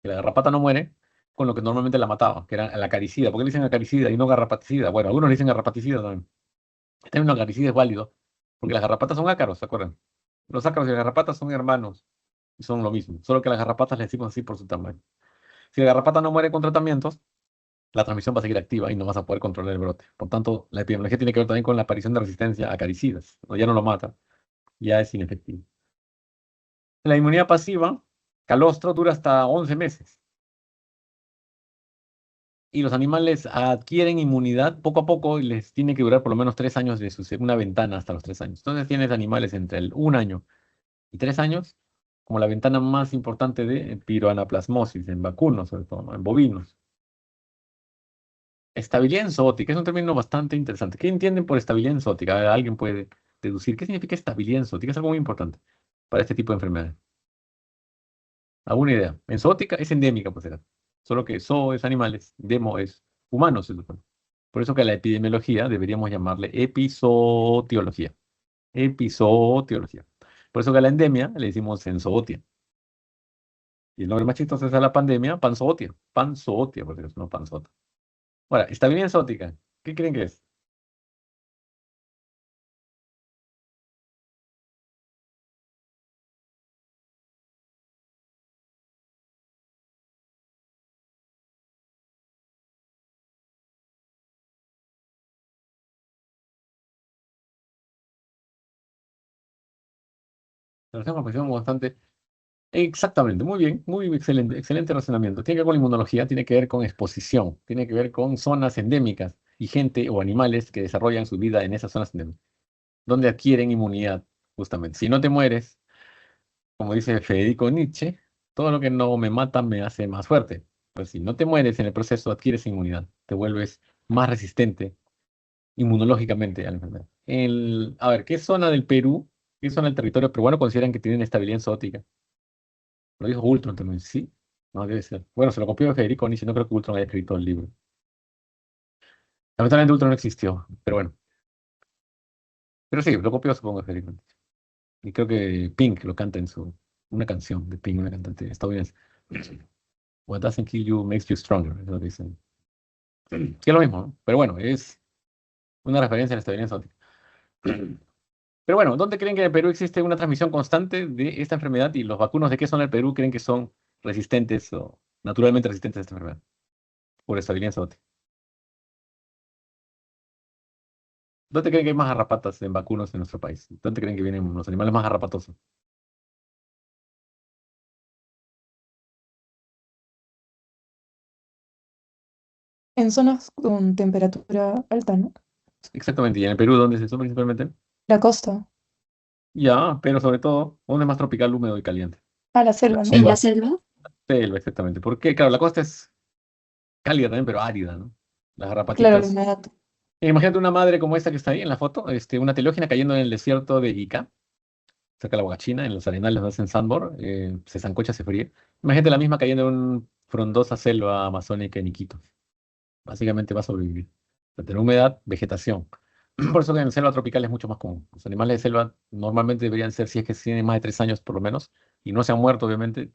Que la garrapata no muere con lo que normalmente la mataba, que era la acaricida. ¿Por qué le dicen acaricida y no garrapaticida? Bueno, algunos le dicen garrapaticida también. El término acaricida es válido, porque las garrapatas son ácaros, ¿se acuerdan? Los ácaros y las garrapatas son hermanos y son lo mismo, solo que las garrapatas le decimos así por su tamaño. Si la garrapata no muere con tratamientos, la transmisión va a seguir activa y no vas a poder controlar el brote. Por tanto, la epidemiología tiene que ver también con la aparición de resistencia a acaricidas. ¿No? Ya no lo mata, ya es inefectivo. La inmunidad pasiva, calostro, dura hasta 11 meses. Y los animales adquieren inmunidad poco a poco y les tiene que durar por lo menos 3 años de una ventana hasta los 3 años. Entonces tienes animales entre el 1 año y 3 años como la ventana más importante de piroanaplasmosis, en vacunos sobre todo, ¿no? En bovinos. Estabilidad enzootica es un término bastante interesante. ¿Qué entienden por estabilidad enzootica? A ver, alguien puede deducir qué significa estabilidad enzootica. Es algo muy importante para este tipo de enfermedades. ¿Alguna idea? Enzootica es endémica, pues era. Solo que zoo es animales, demo es humanos, se supone. Por eso que a la epidemiología deberíamos llamarle epizootiología. Epizootiología. Por eso que a la endemia le decimos enzootia. Y el nombre más chistoso es a la pandemia, panzootia. Panzootia, porque es no panzota. Ahora, estabilidad enzootica. ¿Qué creen que es? Nos hemos cuestión bastante. Exactamente, muy bien, muy excelente, excelente razonamiento. Tiene que ver con la inmunología, tiene que ver con exposición, tiene que ver con zonas endémicas y gente o animales que desarrollan su vida en esas zonas endémicas, donde adquieren inmunidad, justamente. Si no te mueres, como dice Federico Nietzsche, todo lo que no me mata me hace más fuerte. Pues si no te mueres en el proceso, adquieres inmunidad, te vuelves más resistente inmunológicamente a la enfermedad. A ver, ¿qué zona del Perú, qué zona del territorio peruano consideran que tienen estabilidad zoótica? Lo dijo Ultron también, sí. No, debe ser. Bueno, se lo copió de Federico Nietzsche, no creo que Ultron haya escrito el libro. Lamentablemente Ultron no existió, pero bueno. Pero sí, lo copió supongo de Federico Nietzsche. Y creo que Pink lo canta en una canción de Pink, una cantante estadounidense. What doesn't kill you makes you stronger, es lo que dicen. Que es lo mismo, ¿no? Pero bueno, es una referencia a la estabilidad exótica. Pero bueno, ¿dónde creen que en el Perú existe una transmisión constante de esta enfermedad y los vacunos de qué zona del Perú creen que son resistentes o naturalmente resistentes a esta enfermedad? Por estabilidad exótica. ¿Dónde creen que hay más garrapatas en vacunos en nuestro país? ¿Dónde creen que vienen los animales más garrapatosos? En zonas con temperatura alta, ¿no? Exactamente. ¿Y en el Perú dónde es eso principalmente? La costa. Ya, pero sobre todo, ¿dónde es más tropical, húmedo y caliente? Ah, la La selva, ¿no? ¿En la selva. selva? Selva, exactamente. Porque, claro, la costa es cálida también, pero árida, ¿no? Las Claro, la garrapatitas. humedad. Imagínate una madre como esta que está ahí en la foto, una telógena cayendo en el desierto de Ica, cerca de la Huacachina, en los arenales donde hacen sandboard, se sancocha, se fríe. Imagínate la misma cayendo en una frondosa selva amazónica en Iquitos. Básicamente va a sobrevivir. Va a tener humedad, vegetación. Por eso que en la selva tropical es mucho más común. Los animales de selva normalmente deberían ser, si es que tienen más de 3 años por lo menos, y no se han muerto, obviamente,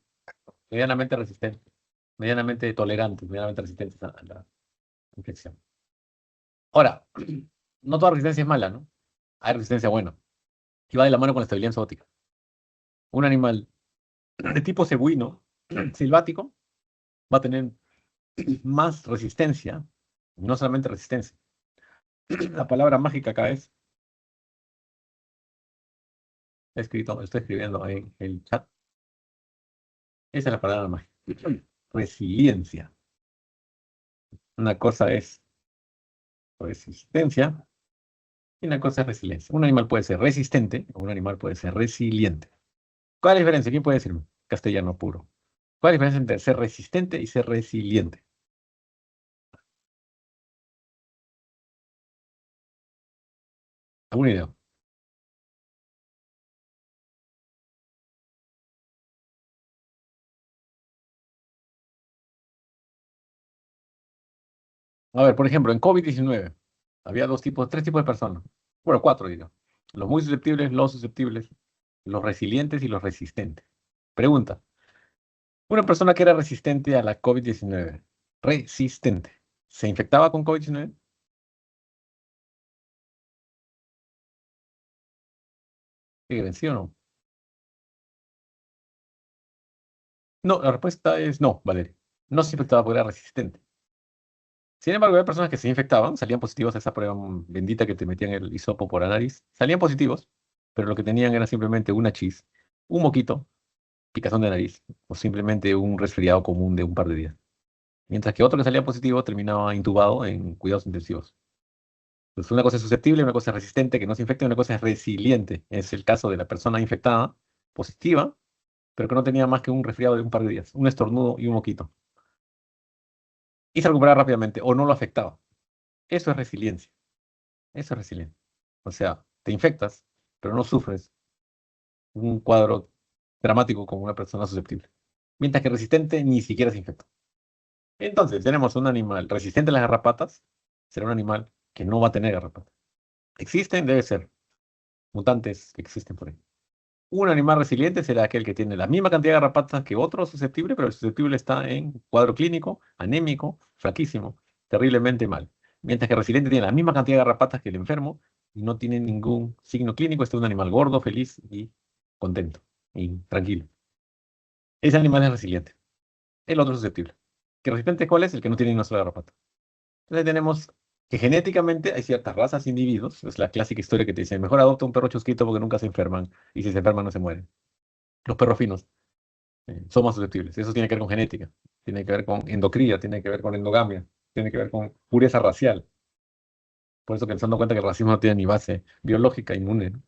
medianamente resistentes, medianamente tolerantes, medianamente resistentes a la infección. Ahora, no toda resistencia es mala, ¿no? Hay resistencia buena, y va de la mano con la estabilidad zoótica. Un animal de tipo cebuino, silvático, va a tener más resistencia, no solamente resistencia. La palabra mágica acá es, escrito, estoy escribiendo en el chat, esa es la palabra mágica. Resiliencia. Una cosa es resistencia y una cosa es resiliencia. Un animal puede ser resistente o un animal puede ser resiliente. ¿Cuál es la diferencia? ¿Quién puede decirme? Castellano puro. ¿Cuál es la diferencia entre ser resistente y ser resiliente? ¿Alguna idea? A ver, por ejemplo, en COVID-19 había tres tipos de personas. Bueno, cuatro, digo. Los muy susceptibles, los resilientes y los resistentes. Pregunta. Una persona que era resistente a la COVID-19, resistente, ¿se infectaba con COVID-19? ¿Sí creen, sí o no? No, la respuesta es no, Valeria. No se infectaba porque era resistente. Sin embargo, había personas que se infectaban, salían positivos a esa prueba bendita que te metían el hisopo por la nariz. Salían positivos, pero lo que tenían era simplemente una chis, un moquito, picazón de nariz, o simplemente un resfriado común de un par de días. Mientras que otro que salía positivo terminaba intubado en cuidados intensivos. Entonces, una cosa es susceptible, una cosa es resistente, que no se infecta, y una cosa es resiliente. Es el caso de la persona infectada, positiva, pero que no tenía más que un resfriado de un par de días, un estornudo y un moquito. Y se recuperaba rápidamente, o no lo afectaba. Eso es resiliencia. Eso es resiliencia. O sea, te infectas, pero no sufres un cuadro dramático como una persona susceptible. Mientras que resistente ni siquiera se infecta. Entonces, tenemos un animal resistente a las garrapatas, será un animal que no va a tener garrapatas. ¿Existen? Debe ser. Mutantes que existen por ahí. Un animal resiliente será aquel que tiene la misma cantidad de garrapatas que otro susceptible, pero el susceptible está en cuadro clínico, anémico, flaquísimo, terriblemente mal. Mientras que el resiliente tiene la misma cantidad de garrapatas que el enfermo y no tiene ningún signo clínico, este es un animal gordo, feliz y contento y tranquilo. Ese animal es resiliente. El otro es susceptible. ¿Que resistente cuál es? El que no tiene ni una sola garrapata. Entonces tenemos que genéticamente hay ciertas razas, individuos, es la clásica historia que te dice, mejor adopta un perro chusquito porque nunca se enferman y si se enferman no se mueren. Los perros finos son más susceptibles. Eso tiene que ver con genética, tiene que ver con endocría, tiene que ver con endogamia, tiene que ver con pureza racial. Por eso que nos dando cuenta que el racismo no tiene ni base biológica inmune, ¿no?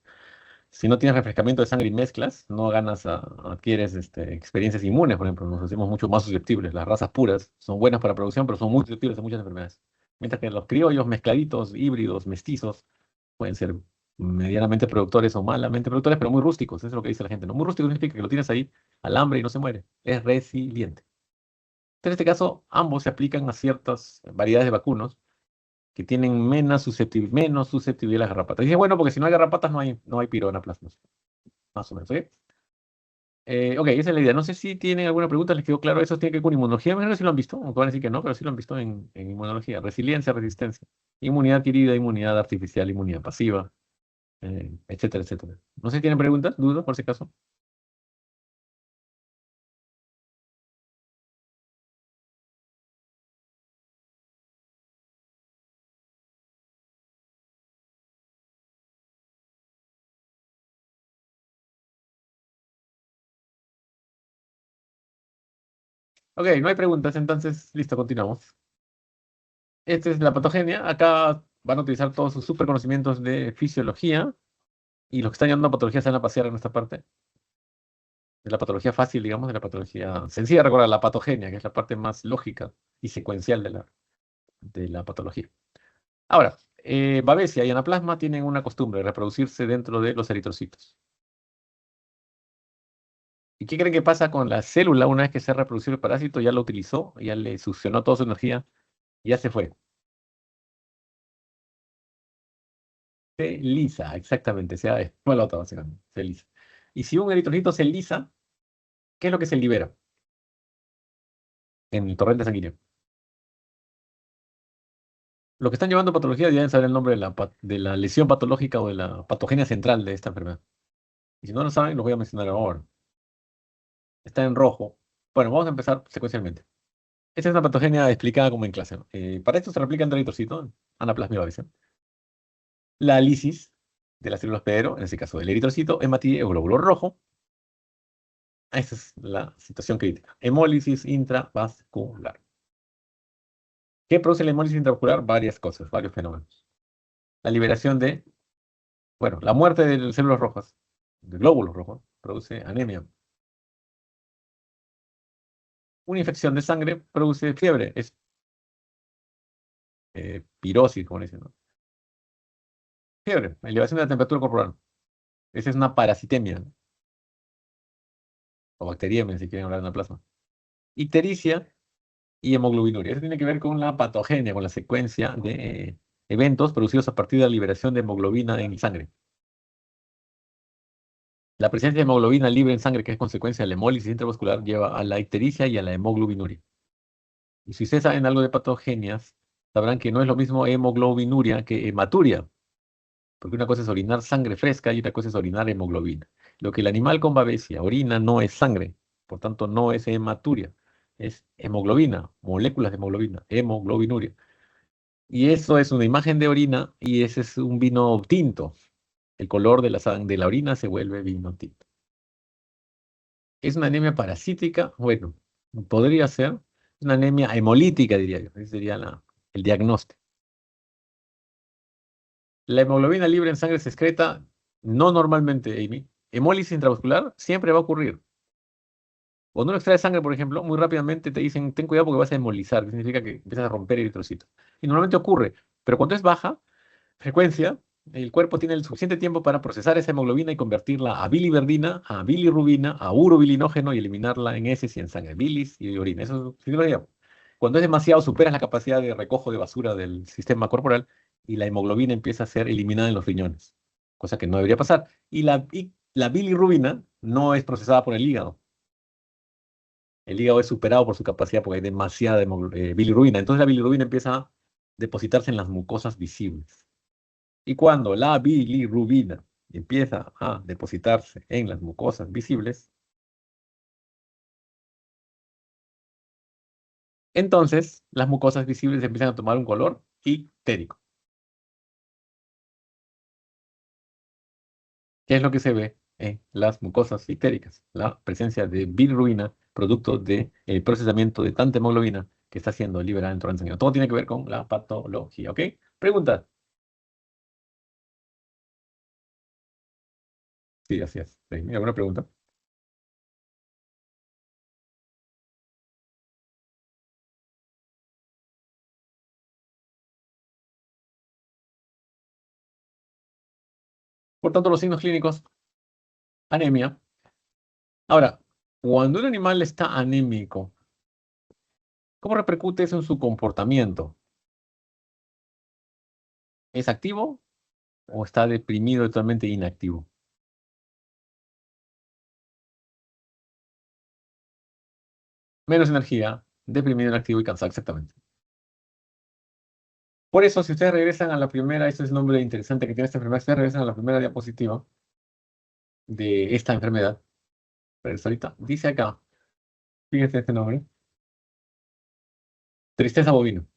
Si no tienes refrescamiento de sangre y mezclas, no ganas, adquieres experiencias inmunes, por ejemplo. Nos hacemos mucho más susceptibles. Las razas puras son buenas para producción, pero son muy susceptibles a muchas enfermedades. Mientras que los criollos mezcladitos, híbridos, mestizos, pueden ser medianamente productores o malamente productores, pero muy rústicos. Eso es lo que dice la gente, ¿no? Muy rústico significa que lo tienes ahí al hambre y no se muere. Es resiliente. En este caso, ambos se aplican a ciertas variedades de vacunos que tienen menos susceptibilidad a las garrapatas. Dice, bueno, porque si no hay garrapatas no hay pironaplasmas. Más o menos, ¿ok? Ok, esa es la idea. No sé si tienen alguna pregunta, les quedó claro. Eso tiene que ver con inmunología. Me imagino que sí lo han visto, aunque van a decir que no, pero sí lo han visto en inmunología. Resiliencia, resistencia. Inmunidad adquirida, inmunidad artificial, inmunidad pasiva, etcétera, etcétera. No sé si tienen preguntas, dudas, por si acaso. Ok, no hay preguntas, entonces, listo, continuamos. Esta es la patogenia. Acá van a utilizar todos sus super conocimientos de fisiología y los que están llevando a patología se van a pasear en esta parte. De la patología fácil, digamos, de la patología sencilla, recordar la patogenia, que es la parte más lógica y secuencial de la patología. Ahora, Babesia y Anaplasma tienen una costumbre de reproducirse dentro de los eritrocitos. ¿Y qué creen que pasa con la célula una vez que se ha reproducido el parásito? Ya lo utilizó, ya le succionó toda su energía, y ya se fue. Se lisa, exactamente, se ha explotado básicamente, se lisa. Y si un eritrocito se lisa, ¿qué es lo que se libera en el torrente sanguíneo? Lo que están llevando patología deben saber el nombre de la lesión patológica o de la patogenia central de esta enfermedad. Y si no lo saben, los voy a mencionar ahora. Está en rojo. Bueno, vamos a empezar secuencialmente. Esta es una patogenia explicada como en clase, ¿no? Para esto se replica en eritrocito, anaplasma babesia. La lisis de las células Pedro, en este caso del eritrocito, hematídeo o glóbulo rojo. Esta es la situación crítica. Hemólisis intravascular. ¿Qué produce la hemólisis intravascular? Varias cosas, varios fenómenos. La liberación bueno, la muerte de células rojas, de glóbulos rojos, produce anemia. Una infección de sangre produce fiebre, es pirosis, como le dicen, ¿no? Fiebre, elevación de la temperatura corporal. Esa es una parasitemia, ¿no? O bacteriemia, si quieren hablar de una plasma. Ictericia y hemoglobinuria. Eso tiene que ver con la patogenia, con la secuencia de eventos producidos a partir de la liberación de hemoglobina en sangre. La presencia de hemoglobina libre en sangre, que es consecuencia de la hemólisis intravascular, lleva a la ictericia y a la hemoglobinuria. Y si ustedes saben algo de patogenias, sabrán que no es lo mismo hemoglobinuria que hematuria, porque una cosa es orinar sangre fresca y otra cosa es orinar hemoglobina. Lo que el animal con babesia orina no es sangre, por tanto no es hematuria, es hemoglobina, moléculas de hemoglobina, hemoglobinuria. Y eso es una imagen de orina y ese es un vino tinto. El color de la orina se vuelve vino tinto. ¿Es una anemia parasítica? Bueno, podría ser una anemia hemolítica, diría yo. Ese sería el diagnóstico. La hemoglobina libre en sangre se excreta, no normalmente, Amy. Hemólisis intravascular siempre va a ocurrir. Cuando uno extrae sangre, por ejemplo, muy rápidamente te dicen, ten cuidado porque vas a hemolizar, que significa que empiezas a romper eritrocitos. Y normalmente ocurre, pero cuando es baja frecuencia, el cuerpo tiene el suficiente tiempo para procesar esa hemoglobina y convertirla a biliverdina, a bilirrubina, a urobilinógeno y eliminarla en heces y en sangre, bilis y orina. Eso es fisiología. Cuando es demasiado, superas la capacidad de recojo de basura del sistema corporal y la hemoglobina empieza a ser eliminada en los riñones, cosa que no debería pasar. Y la bilirrubina no es procesada por el hígado. El hígado es superado por su capacidad porque hay demasiada bilirrubina. Entonces la bilirrubina empieza a depositarse en las mucosas visibles. Y cuando la bilirrubina empieza a depositarse en las mucosas visibles, entonces las mucosas visibles empiezan a tomar un color ictérico. ¿Qué es lo que se ve en las mucosas ictéricas? La presencia de bilirrubina, producto del procesamiento de tanta hemoglobina que está siendo liberada en el torrente sanguíneo. Todo tiene que ver con la patología, ¿ok? Pregunta. Sí, así es. Sí, ¿alguna pregunta? Por tanto, los signos clínicos, anemia. Ahora, cuando un animal está anémico, ¿cómo repercute eso en su comportamiento? ¿Es activo o está deprimido, totalmente inactivo? Menos energía, deprimido, inactivo y cansado, exactamente. Por eso, si ustedes regresan a la primera, este es el nombre interesante que tiene esta enfermedad, si ustedes regresan a la primera diapositiva de esta enfermedad, pero ahorita, dice acá, fíjense este nombre, tristeza bovino.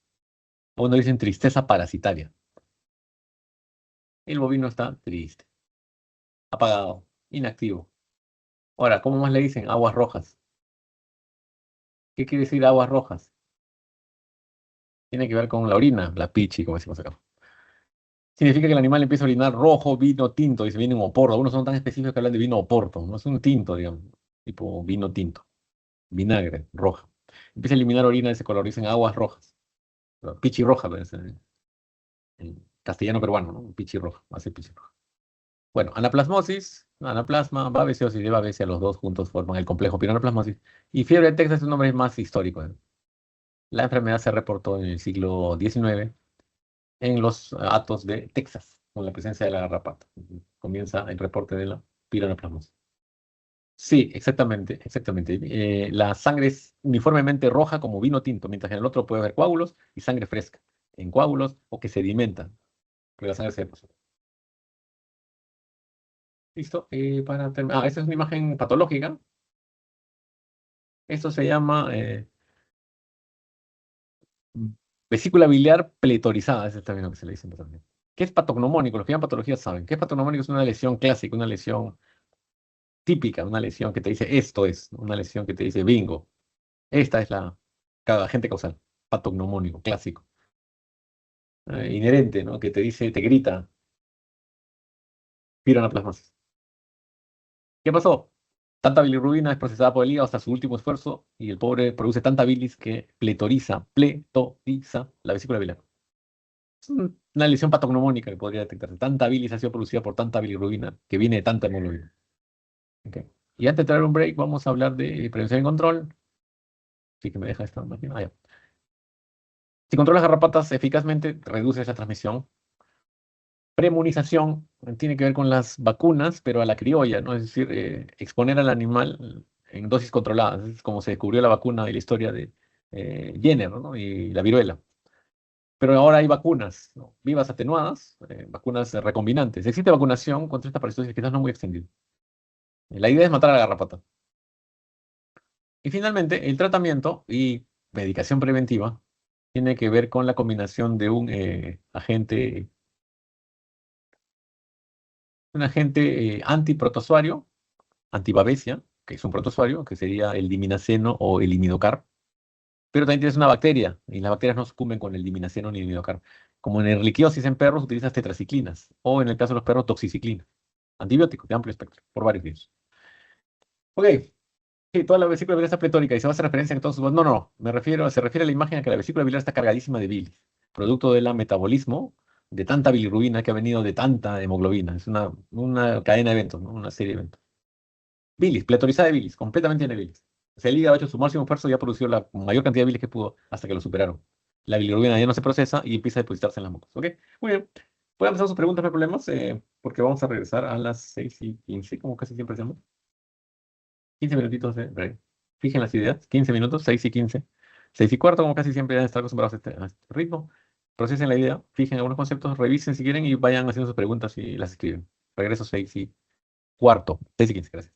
O no dicen tristeza parasitaria. El bovino está triste, apagado, inactivo. Ahora, ¿cómo más le dicen? Aguas rojas. ¿Qué quiere decir aguas rojas? Tiene que ver con la orina, la pichi, como decimos acá. Significa que el animal empieza a orinar rojo, vino tinto, y se viene un oporto. Algunos son tan específicos que hablan de vino oporto, no es un tinto, digamos, tipo vino tinto, vinagre, roja. Empieza a eliminar orina de ese color, dicen aguas rojas. Pichi roja, pues, en castellano peruano, ¿no? Pichi roja, hace pichi roja. Bueno, anaplasmosis, anaplasma, babesiosis y babesia, los dos juntos forman el complejo piranaplasmosis. Y fiebre de Texas es un nombre más histórico. La enfermedad se reportó en el siglo XIX en los hatos de Texas, con la presencia de la garrapata. Comienza el reporte de la piranaplasmosis. Sí, exactamente, exactamente. La sangre es uniformemente roja como vino tinto, mientras que en el otro puede haber coágulos y sangre fresca, en coágulos o que sedimentan, porque la sangre se deposita. Listo. Para terminar, esta es una imagen patológica. Esto se llama vesícula biliar pleetorizada, ese es el término que se le dice también. ¿Qué es patognomónico? Los que llaman patología saben. ¿Qué es patognomónico? Es una lesión clásica, una lesión típica, una lesión que te dice esto es, ¿no? Una lesión que te dice bingo. Esta es la cada agente causal, patognomónico, clásico. Inherente, ¿no? Que te dice, te grita, piranaplasmosis. ¿Qué pasó? Tanta bilirrubina es procesada por el hígado hasta su último esfuerzo y el pobre produce tanta bilis que pletoriza la vesícula biliar. Es una lesión patognomónica que podría detectarse. Tanta bilis ha sido producida por tanta bilirrubina que viene de tanta hemoglobina. Ok. Y antes de traer un break, vamos a hablar de prevención y control. Sí que me deja esta máquina. Ah, ya. Si controlas garrapatas eficazmente, reduces la transmisión. Premunización tiene que ver con las vacunas, pero a la criolla, ¿no? Es decir, exponer al animal en dosis controladas. Es como se descubrió la vacuna y la historia de Jenner, ¿no? Y la viruela. Pero ahora hay vacunas, ¿no? Vivas atenuadas, vacunas recombinantes. Existe vacunación contra esta parasitosis, quizás no muy extendida. La idea es matar a la garrapata. Y finalmente, el tratamiento y medicación preventiva tiene que ver con la combinación de un agente antiprotozoario, antibabesia, que es un protozoario, que sería el diminaceno o el imidocar. Pero también tienes una bacteria, y las bacterias no sucumben con el diminaceno ni el imidocar. Como en erliquiosis en perros, utilizas tetraciclinas, o en el caso de los perros, toxiciclina. Antibióticos de amplio espectro, por varios virus. Ok, sí, toda la vesícula biliar está pletórica y se va a hacer referencia en todos sus... No, no, no, se refiere a la imagen a que la vesícula biliar está cargadísima de bilis, producto del metabolismo de tanta bilirrubina que ha venido de tanta hemoglobina. Es una cadena de eventos, ¿no? Una serie de eventos. Bilis, pletorizada de bilis, completamente llena de bilis. O sea, el hígado ha hecho su máximo esfuerzo y ha producido la mayor cantidad de bilis que pudo hasta que lo superaron. La bilirrubina ya no se procesa y empieza a depositarse en las mucosas. ¿Ok? Muy bien. Pueden empezar sus preguntas, no hay problemas, porque vamos a regresar a las 6:15, como casi siempre hacemos. 15 minutitos de break. Fijen las ideas. 15 minutos, 6:15. 6:15, como casi siempre, ya están acostumbrados a este ritmo. Procesen la idea, fijen algunos conceptos, revisen si quieren y vayan haciendo sus preguntas y las escriben. Regreso 6:15. 6:15, gracias.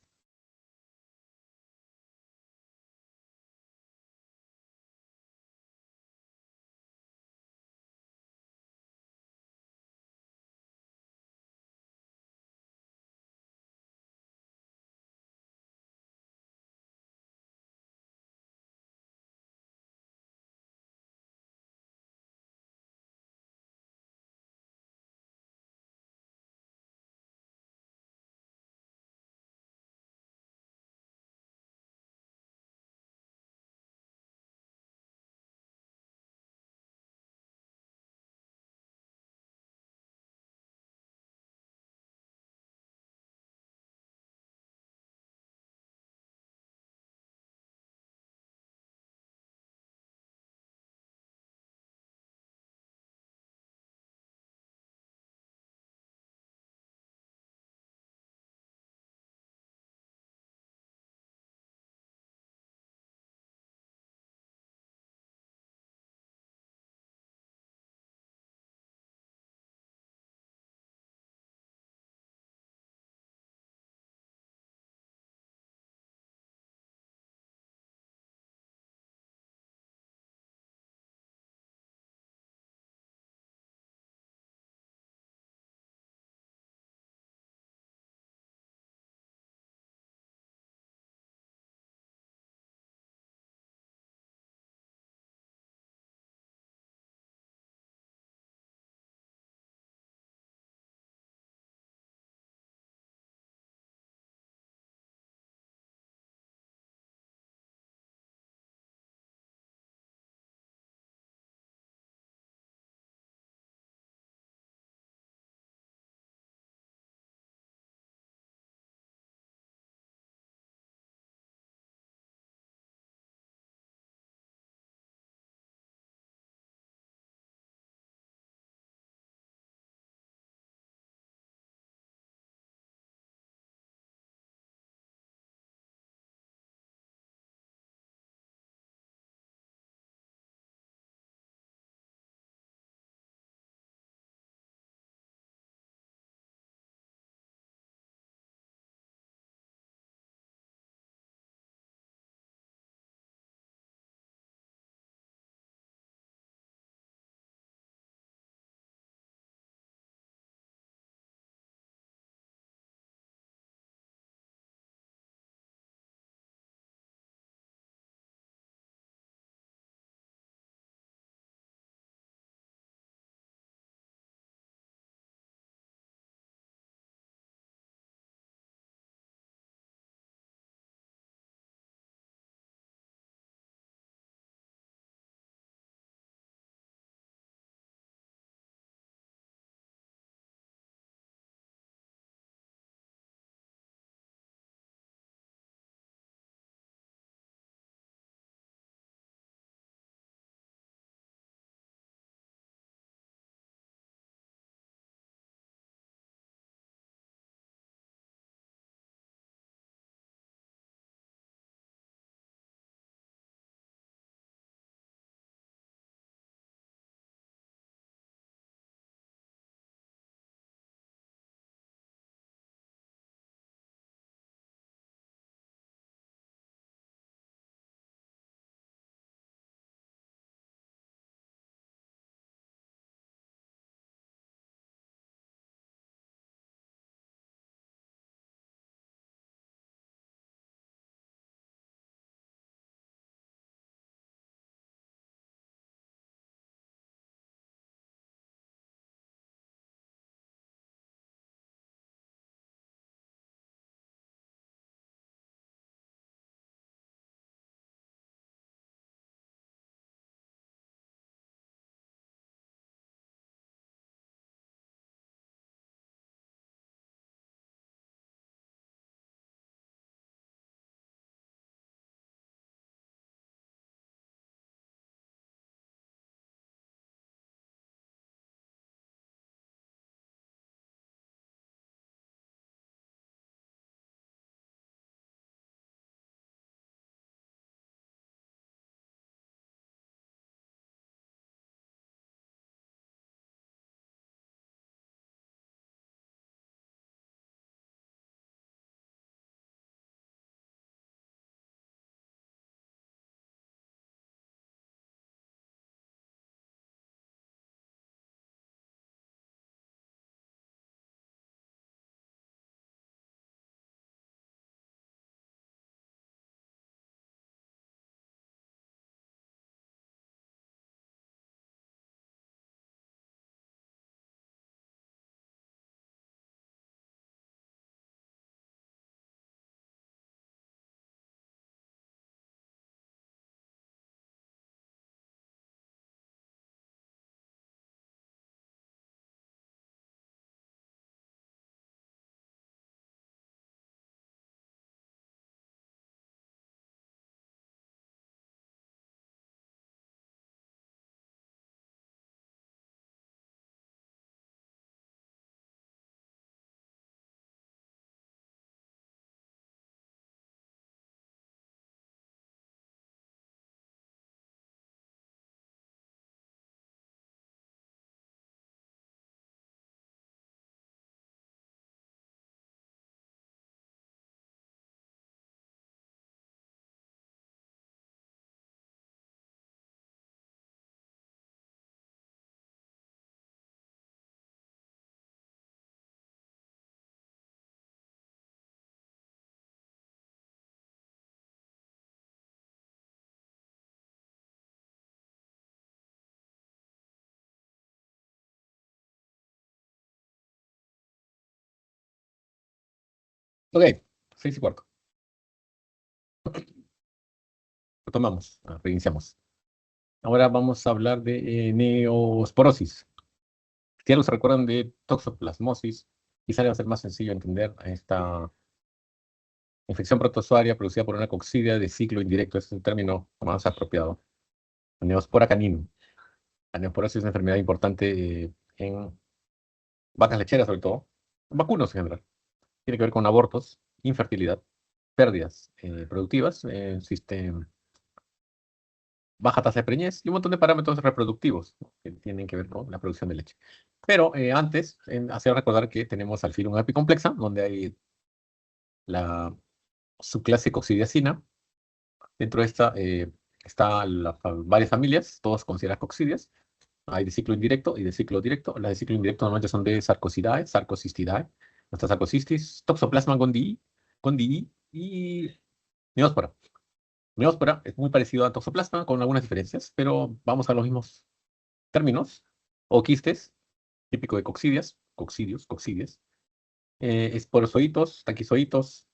Ok, 6:15. Retomamos, reiniciamos. Ahora vamos a hablar de neosporosis. Si algo se recuerdan de toxoplasmosis, quizá le va a ser más sencillo entender esta infección protozoaria producida por una coccidia de ciclo indirecto. Ese es el término más apropiado. Neospora canino. La neosporosis es una enfermedad importante en vacas lecheras, sobre todo, vacunos en general. Tiene que ver con abortos, infertilidad, pérdidas productivas, baja tasa de preñez y un montón de parámetros reproductivos, ¿no?, que tienen que ver con la producción de leche. Pero antes, hacer recordar que tenemos Alphyrum apicomplexa, donde hay la subclase coccidiacina. Dentro de esta están varias familias, todas consideradas coccidias. Hay de ciclo indirecto y de ciclo directo. Las de ciclo indirecto normalmente son de Sarcosidae, Sarcosistidae, nuestra Sarcocistis, Toxoplasma gondii y Neospora. Neospora es muy parecido a Toxoplasma con algunas diferencias, pero vamos a los mismos términos. O quistes, típico de coccidias, coccidias. Esporozoitos, taquizoitos.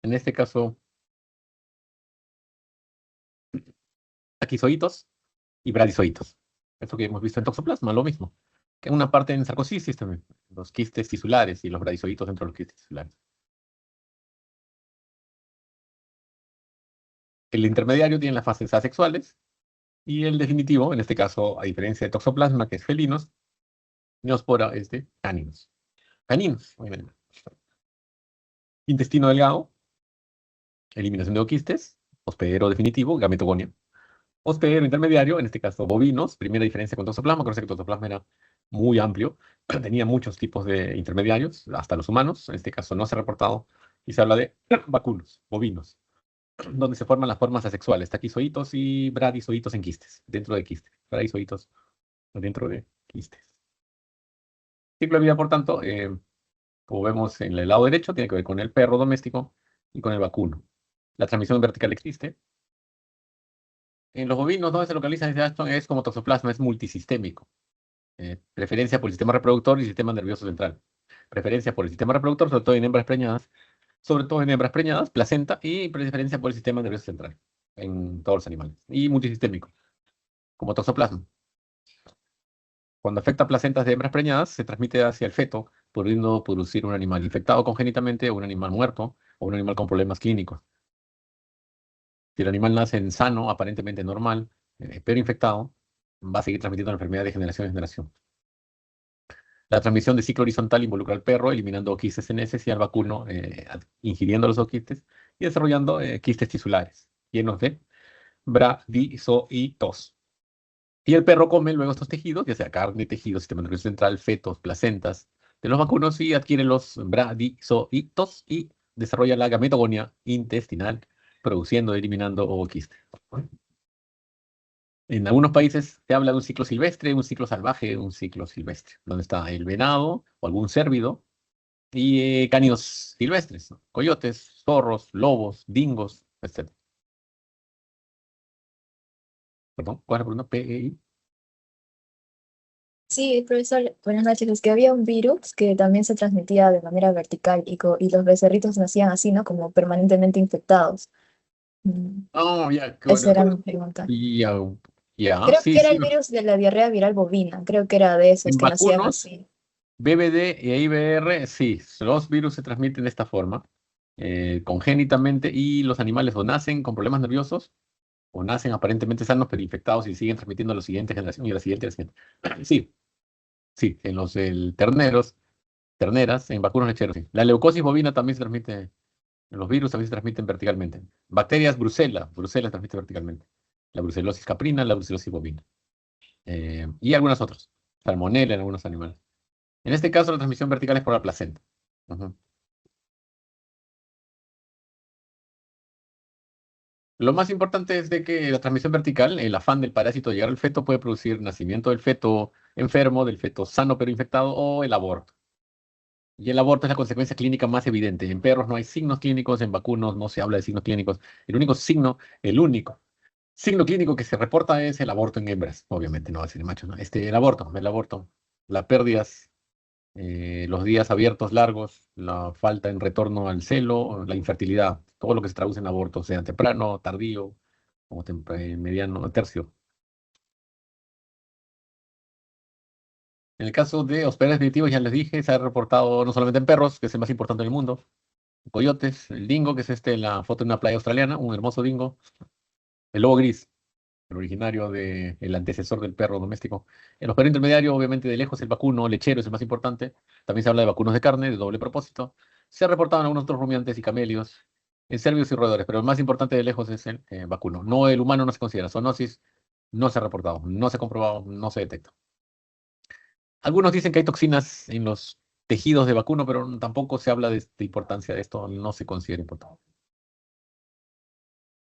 En este caso, taquizoitos y bradizoitos. Esto que hemos visto en Toxoplasma, lo mismo. Que una parte en Sarcocistis también, los quistes tisulares y los bradizoitos dentro de los quistes tisulares. El intermediario tiene las fases asexuales y el definitivo, en este caso, a diferencia de Toxoplasma, que es felinos, Neospora es de caninos. Caninos, obviamente. Intestino delgado, eliminación de oquistes, hospedero definitivo, gametogonia. Hospedero intermediario, en este caso bovinos, primera diferencia con Toxoplasma, creo que Toxoplasma era muy amplio, tenía muchos tipos de intermediarios, hasta los humanos, en este caso no se ha reportado, y se habla de vacunos, bovinos, donde se forman las formas asexuales, taquizoitos y bradizoitos en quistes, dentro de quistes, bradizoitos dentro de quistes. Ciclo de vida, por tanto, como vemos en el lado derecho, tiene que ver con el perro doméstico y con el vacuno. La transmisión vertical existe. En los bovinos, donde se localiza, dice Ashton, es como Toxoplasma, es multisistémico. Preferencia por el sistema reproductor y sistema nervioso central. Preferencia por el sistema reproductor, sobre todo en hembras preñadas, placenta, y preferencia por el sistema nervioso central en todos los animales. Y multisistémico, como Toxoplasma. Cuando afecta placentas de hembras preñadas, se transmite hacia el feto, pudiendo producir un animal infectado congénitamente, o un animal muerto, o un animal con problemas clínicos. Si el animal nace en sano, aparentemente normal, pero infectado, va a seguir transmitiendo la enfermedad de generación en generación. La transmisión de ciclo horizontal involucra al perro, eliminando quistes en heces, y al vacuno, ingiriendo los quistes y desarrollando quistes tisulares, llenos de bradizoitos. Y el perro come luego estos tejidos, ya sea carne, tejido, sistema nervioso central, fetos, placentas de los vacunos, y adquiere los bradizoitos y desarrolla la gametogonia intestinal, produciendo, eliminando ovoquistes. En algunos países se habla de un ciclo silvestre, un ciclo salvaje, un ciclo silvestre, donde está el venado o algún cérvido y cánidos silvestres, ¿no? Coyotes, zorros, lobos, dingos, etc. Perdón, ¿cuál es la pregunta? PEI. Sí, profesor, buenas noches. Es que había un virus que también se transmitía de manera vertical y los becerritos nacían así, ¿no? Como permanentemente infectados. Mm, Oh, ya, qué Esa bueno. era mi pregunta. Ya, ya, Creo sí, que era sí. el virus de la diarrea viral bovina. Creo que era de esos En que nacían vacunos, así. BBD e IBR, sí, los virus se transmiten de esta forma, congénitamente, y los animales o nacen con problemas nerviosos o nacen aparentemente sanos pero infectados y siguen transmitiendo a la siguiente generación y a la siguiente y a la siguiente. Sí, sí, en los terneros, terneras, en vacunos lecheros, sí. La leucosis bovina también se transmite, los virus también se transmiten verticalmente. Bacterias Brucella transmite verticalmente. La brucelosis caprina, la brucelosis bovina. Y algunas otras. Salmonella en algunos animales. En este caso, la transmisión vertical es por la placenta. Ujú. Lo más importante es de que la transmisión vertical, el afán del parásito de llegar al feto, puede producir nacimiento del feto enfermo, del feto sano pero infectado, o el aborto. Y el aborto es la consecuencia clínica más evidente. En perros no hay signos clínicos, en vacunos no se habla de signos clínicos. El único signo clínico que se reporta es el aborto en hembras. Obviamente no va a ser en machos, ¿no? El aborto, la pérdidas los días abiertos largos, la falta en retorno al celo, la infertilidad, todo lo que se traduce en aborto, sea temprano, tardío o mediano, tercio. En el caso de hospedades definitivos, ya les dije, se ha reportado no solamente en perros, que es el más importante del mundo, coyotes, el dingo, que es la foto de una playa australiana, un hermoso dingo, el lobo gris, el originario del antecesor del perro doméstico. El hospedero intermediario, obviamente, de lejos, el vacuno lechero es el más importante. También se habla de vacunos de carne, de doble propósito. Se ha reportado en algunos otros rumiantes y camelios, en cervios y roedores, pero el más importante de lejos es el vacuno. No, el humano no se considera. Zoonosis no se ha reportado, no se ha comprobado, no se detecta. Algunos dicen que hay toxinas en los tejidos de vacuno, pero tampoco se habla de importancia de esto, no se considera importante.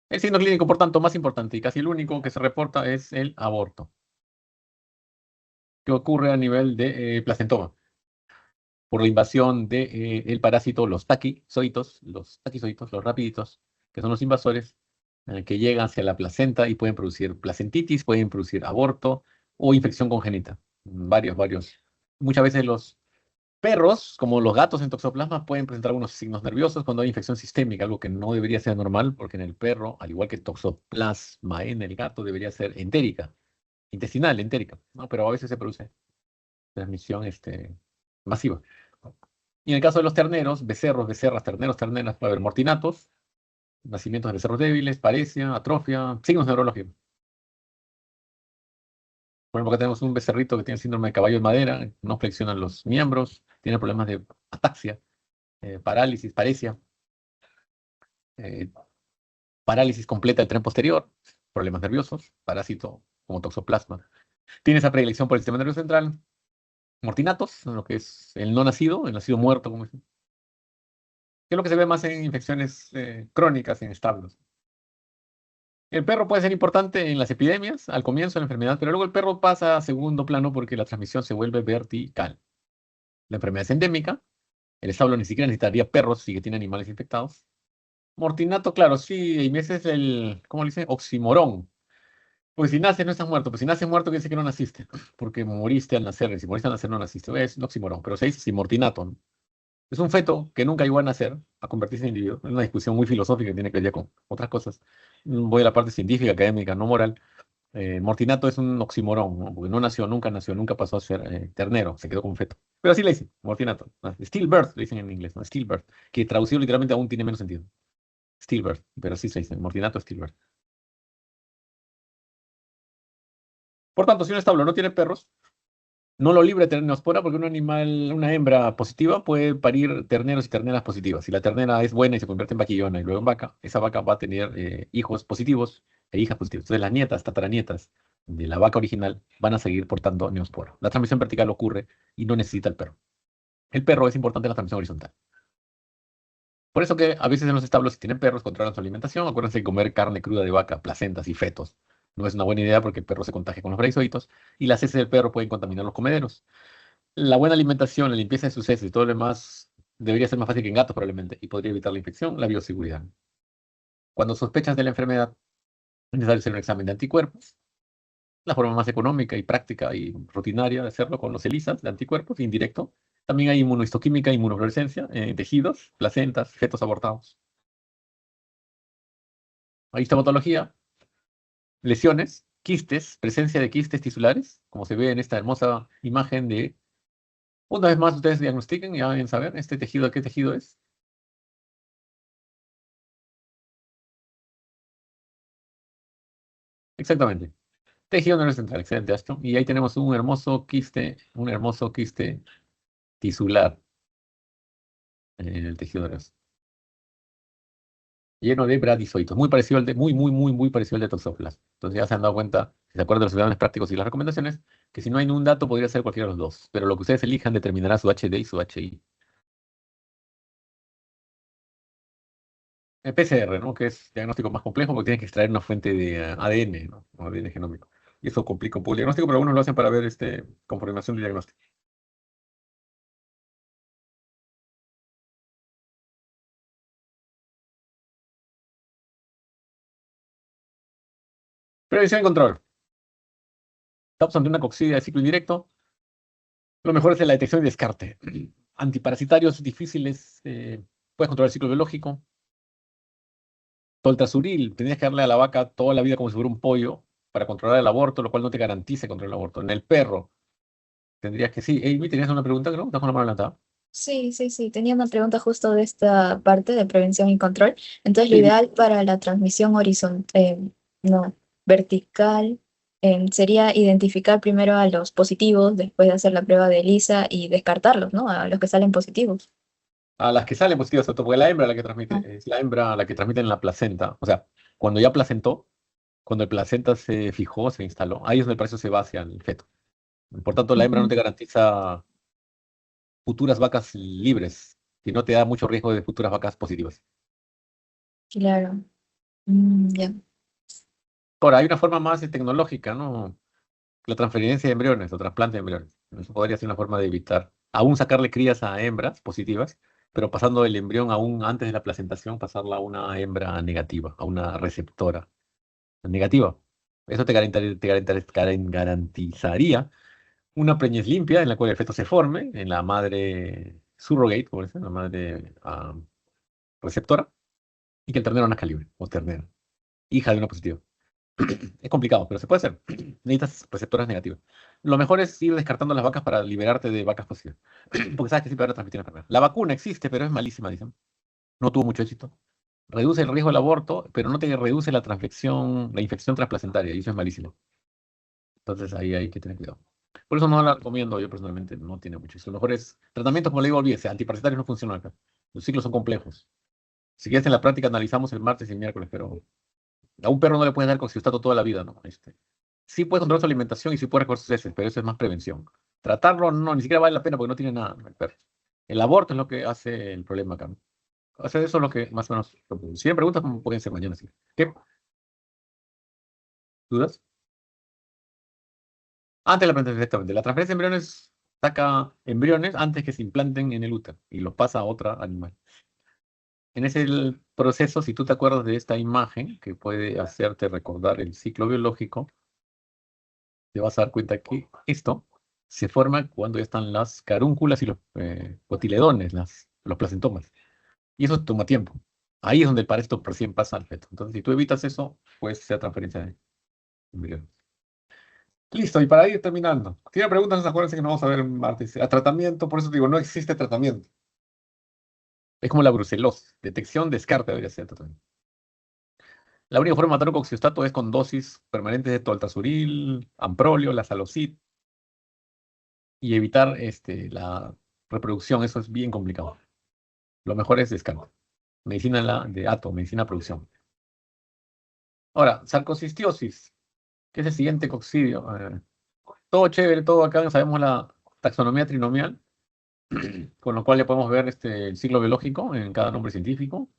El signo clínico, por tanto, más importante y casi el único que se reporta es el aborto, que ocurre a nivel de placentoma, por la invasión del parásito, los taquizoitos, los rapiditos, que son los invasores, que llegan hacia la placenta y pueden producir placentitis, pueden producir aborto o infección congénita. Varios. Muchas veces los perros, como los gatos en toxoplasma, pueden presentar algunos signos nerviosos cuando hay infección sistémica, algo que no debería ser normal, porque en el perro, al igual que toxoplasma en el gato, debería ser entérica, intestinal, entérica, ¿no? Pero a veces se produce transmisión masiva. Y en el caso de los terneros, becerros, becerras, terneros, terneras, puede haber mortinatos, nacimientos de becerros débiles, paresia, atrofia, signos neurológicos. Por ejemplo, acá tenemos un becerrito que tiene síndrome de caballo de madera, no flexionan los miembros, tiene problemas de ataxia, parálisis, paresia, eh, parálisis completa del tren posterior, problemas nerviosos, parásito como toxoplasma. Tiene esa predilección por el sistema nervioso central, mortinatos, lo que es el no nacido, el nacido muerto, como dicen, que es lo que se ve más en infecciones crónicas en establos. El perro puede ser importante en las epidemias, al comienzo de la enfermedad, pero luego el perro pasa a segundo plano porque la transmisión se vuelve vertical. La enfermedad es endémica, el establo ni siquiera necesitaría perros si que tiene animales infectados. Mortinato, claro, sí, y ese es ¿cómo le dice? Oximorón. Pues si naces no estás muerto, pues si naces muerto quiere decir que no naciste, porque moriste al nacer, y si moriste al nacer no naciste, es un oxímoron, pero se dice simortinato, ¿no? Es un feto que nunca llegó a nacer, a convertirse en individuo. Es una discusión muy filosófica que tiene que ver con otras cosas. Voy a la parte científica, académica, no moral. Mortinato es un oxímoron, ¿no? Porque no nació, nunca pasó a ser ternero, se quedó como feto. Pero así le dicen, Mortinato, ¿no? Stillbirth, le dicen en inglés, ¿no? Stillbirth, que traducido literalmente aún tiene menos sentido. Stillbirth, pero así se dice, Mortinato, Stillbirth. Por tanto, si un establo no tiene perros, no lo libre de tener neospora porque un animal, una hembra positiva puede parir terneros y terneras positivas. Si la ternera es buena y se convierte en vaquillona y luego en vaca, esa vaca va a tener hijos positivos e hijas positivas. Entonces las nietas, tataranietas de la vaca original van a seguir portando neospora. La transmisión vertical ocurre y no necesita el perro. El perro es importante en la transmisión horizontal. Por eso que a veces en los establos, si tienen perros, controlan su alimentación. Acuérdense que comer carne cruda de vaca, placentas y fetos no es una buena idea porque el perro se contagia con los brazoitos y las heces del perro pueden contaminar los comederos. La buena alimentación, la limpieza de sus heces y todo lo demás debería ser más fácil que en gatos probablemente y podría evitar la infección, la bioseguridad. Cuando sospechas de la enfermedad, es necesario hacer un examen de anticuerpos. La forma más económica y práctica y rutinaria de hacerlo con los ELISAs de anticuerpos, indirecto. También hay inmunohistoquímica, inmunofluorescencia en tejidos, placentas, fetos abortados. Hay histomatología, lesiones, quistes, presencia de quistes tisulares, como se ve en esta hermosa imagen de, una vez más ustedes diagnostiquen y hagan saber este tejido, ¿qué tejido es? Exactamente. Tejido nervioso central, excelente, Astro. Y ahí tenemos un hermoso quiste tisular en el tejido nervioso, lleno de bradizoitos, muy parecido al de, muy parecido al de toxoplasma. Entonces ya se han dado cuenta, si se acuerdan de los exámenes prácticos y las recomendaciones, que si no hay un dato podría ser cualquiera de los dos, pero lo que ustedes elijan determinará su HD y su HI. El PCR, ¿no? Que es diagnóstico más complejo porque tienes que extraer una fuente de ADN, ¿no? ADN genómico. Y eso complica un poco el diagnóstico, pero algunos lo hacen para ver conformación de diagnóstico. Prevención y control. Estamos ante una coccidia de ciclo indirecto. Lo mejor es la detección y descarte. Antiparasitarios difíciles, puedes controlar el ciclo biológico. Toltasuril, tendrías que darle a la vaca toda la vida como si fuera un pollo para controlar el aborto, lo cual no te garantiza controlar el aborto. En el perro, tendrías que, sí. Amy, ¿tenías una pregunta, creo? ¿Estás con la mano levantada? Sí, sí, sí. Tenía una pregunta justo de esta parte de prevención y control. Entonces, lo Sí. ideal para la transmisión horizontal, no, vertical, sería identificar primero a los positivos, después de hacer la prueba de ELISA y descartarlos, ¿no? A los que salen positivos. A las que salen positivas, sobre todo, porque la hembra la que transmite, Ah, es la hembra la que transmite en la placenta. O sea, cuando ya placentó, cuando el placenta se fijó, se instaló, ahí es donde el parásito se va hacia el feto. Por tanto, la hembra no ujú, te garantiza futuras vacas libres, y no te da mucho riesgo de futuras vacas positivas. claro. Ya. Ahora, hay una forma más tecnológica, ¿no? La transferencia de embriones o trasplante de embriones. Eso podría ser una forma de evitar, aún sacarle crías a hembras positivas, pero pasando el embrión aún antes de la placentación, pasarla a una hembra negativa, a una receptora negativa. Eso garantizaría una preñez limpia en la cual el feto se forme en la madre surrogate, como dicen, la madre receptora, y que el ternero nazca libre, o ternera, hija de una positiva. Es complicado, pero se puede hacer. Necesitas receptoras negativas. Lo mejor es ir descartando las vacas para liberarte de vacas positivas. Porque sabes que siempre van a transmitir la enfermedad. La vacuna existe, pero es malísima, dicen. No tuvo mucho éxito. Reduce el riesgo del aborto, pero no te reduce la transfección, la infección transplacentaria, y eso es malísimo. Entonces ahí hay que tener cuidado. Por eso no la recomiendo yo personalmente, no tiene mucho éxito. Lo mejor es tratamientos, como le digo, olvídese, antiparasitarios no funcionan acá. Los ciclos son complejos. Si quieres en la práctica analizamos el martes y el miércoles, pero a un perro no le puedes dar cociostato toda la vida, ¿no? Sí puedes controlar su alimentación y sí puedes recoger sus heces, pero eso es más prevención. Tratarlo no, ni siquiera vale la pena porque no tiene nada el perro. El aborto es lo que hace el problema acá, ¿no? O sea, eso es lo que más o menos. Si me preguntas, ¿cómo pueden ser mañana? Sí. ¿Qué dudas? Antes de la plantación, exactamente. La transferencia de embriones saca embriones antes que se implanten en el útero y los pasa a otro animal. En ese proceso, si tú te acuerdas de esta imagen que puede hacerte recordar el ciclo biológico, te vas a dar cuenta que esto se forma cuando ya están las carúnculas y los cotiledones, los placentomas. Y eso toma tiempo. Ahí es donde el parásito recién pasa al feto. Entonces, si tú evitas eso, pues sea transferencia de embriones. Listo, y para ir terminando. Tiene preguntas, acuérdense que no vamos a ver el martes. A tratamiento, por eso digo, no existe tratamiento. Es como la brucelosis. Detección, descarte debería ser el tratamiento. La única forma de matar un coccidiostato es con dosis permanentes de toltasuril, amprolio, la salocit, y evitar la reproducción. Eso es bien complicado. Lo mejor es descarte. Medicina de ATO, medicina de producción. Ahora, sarcocistiosis, que es el siguiente coccidio. Todo chévere, todo acá, sabemos la taxonomía trinomial, con lo cual ya podemos ver el ciclo biológico en cada nombre científico.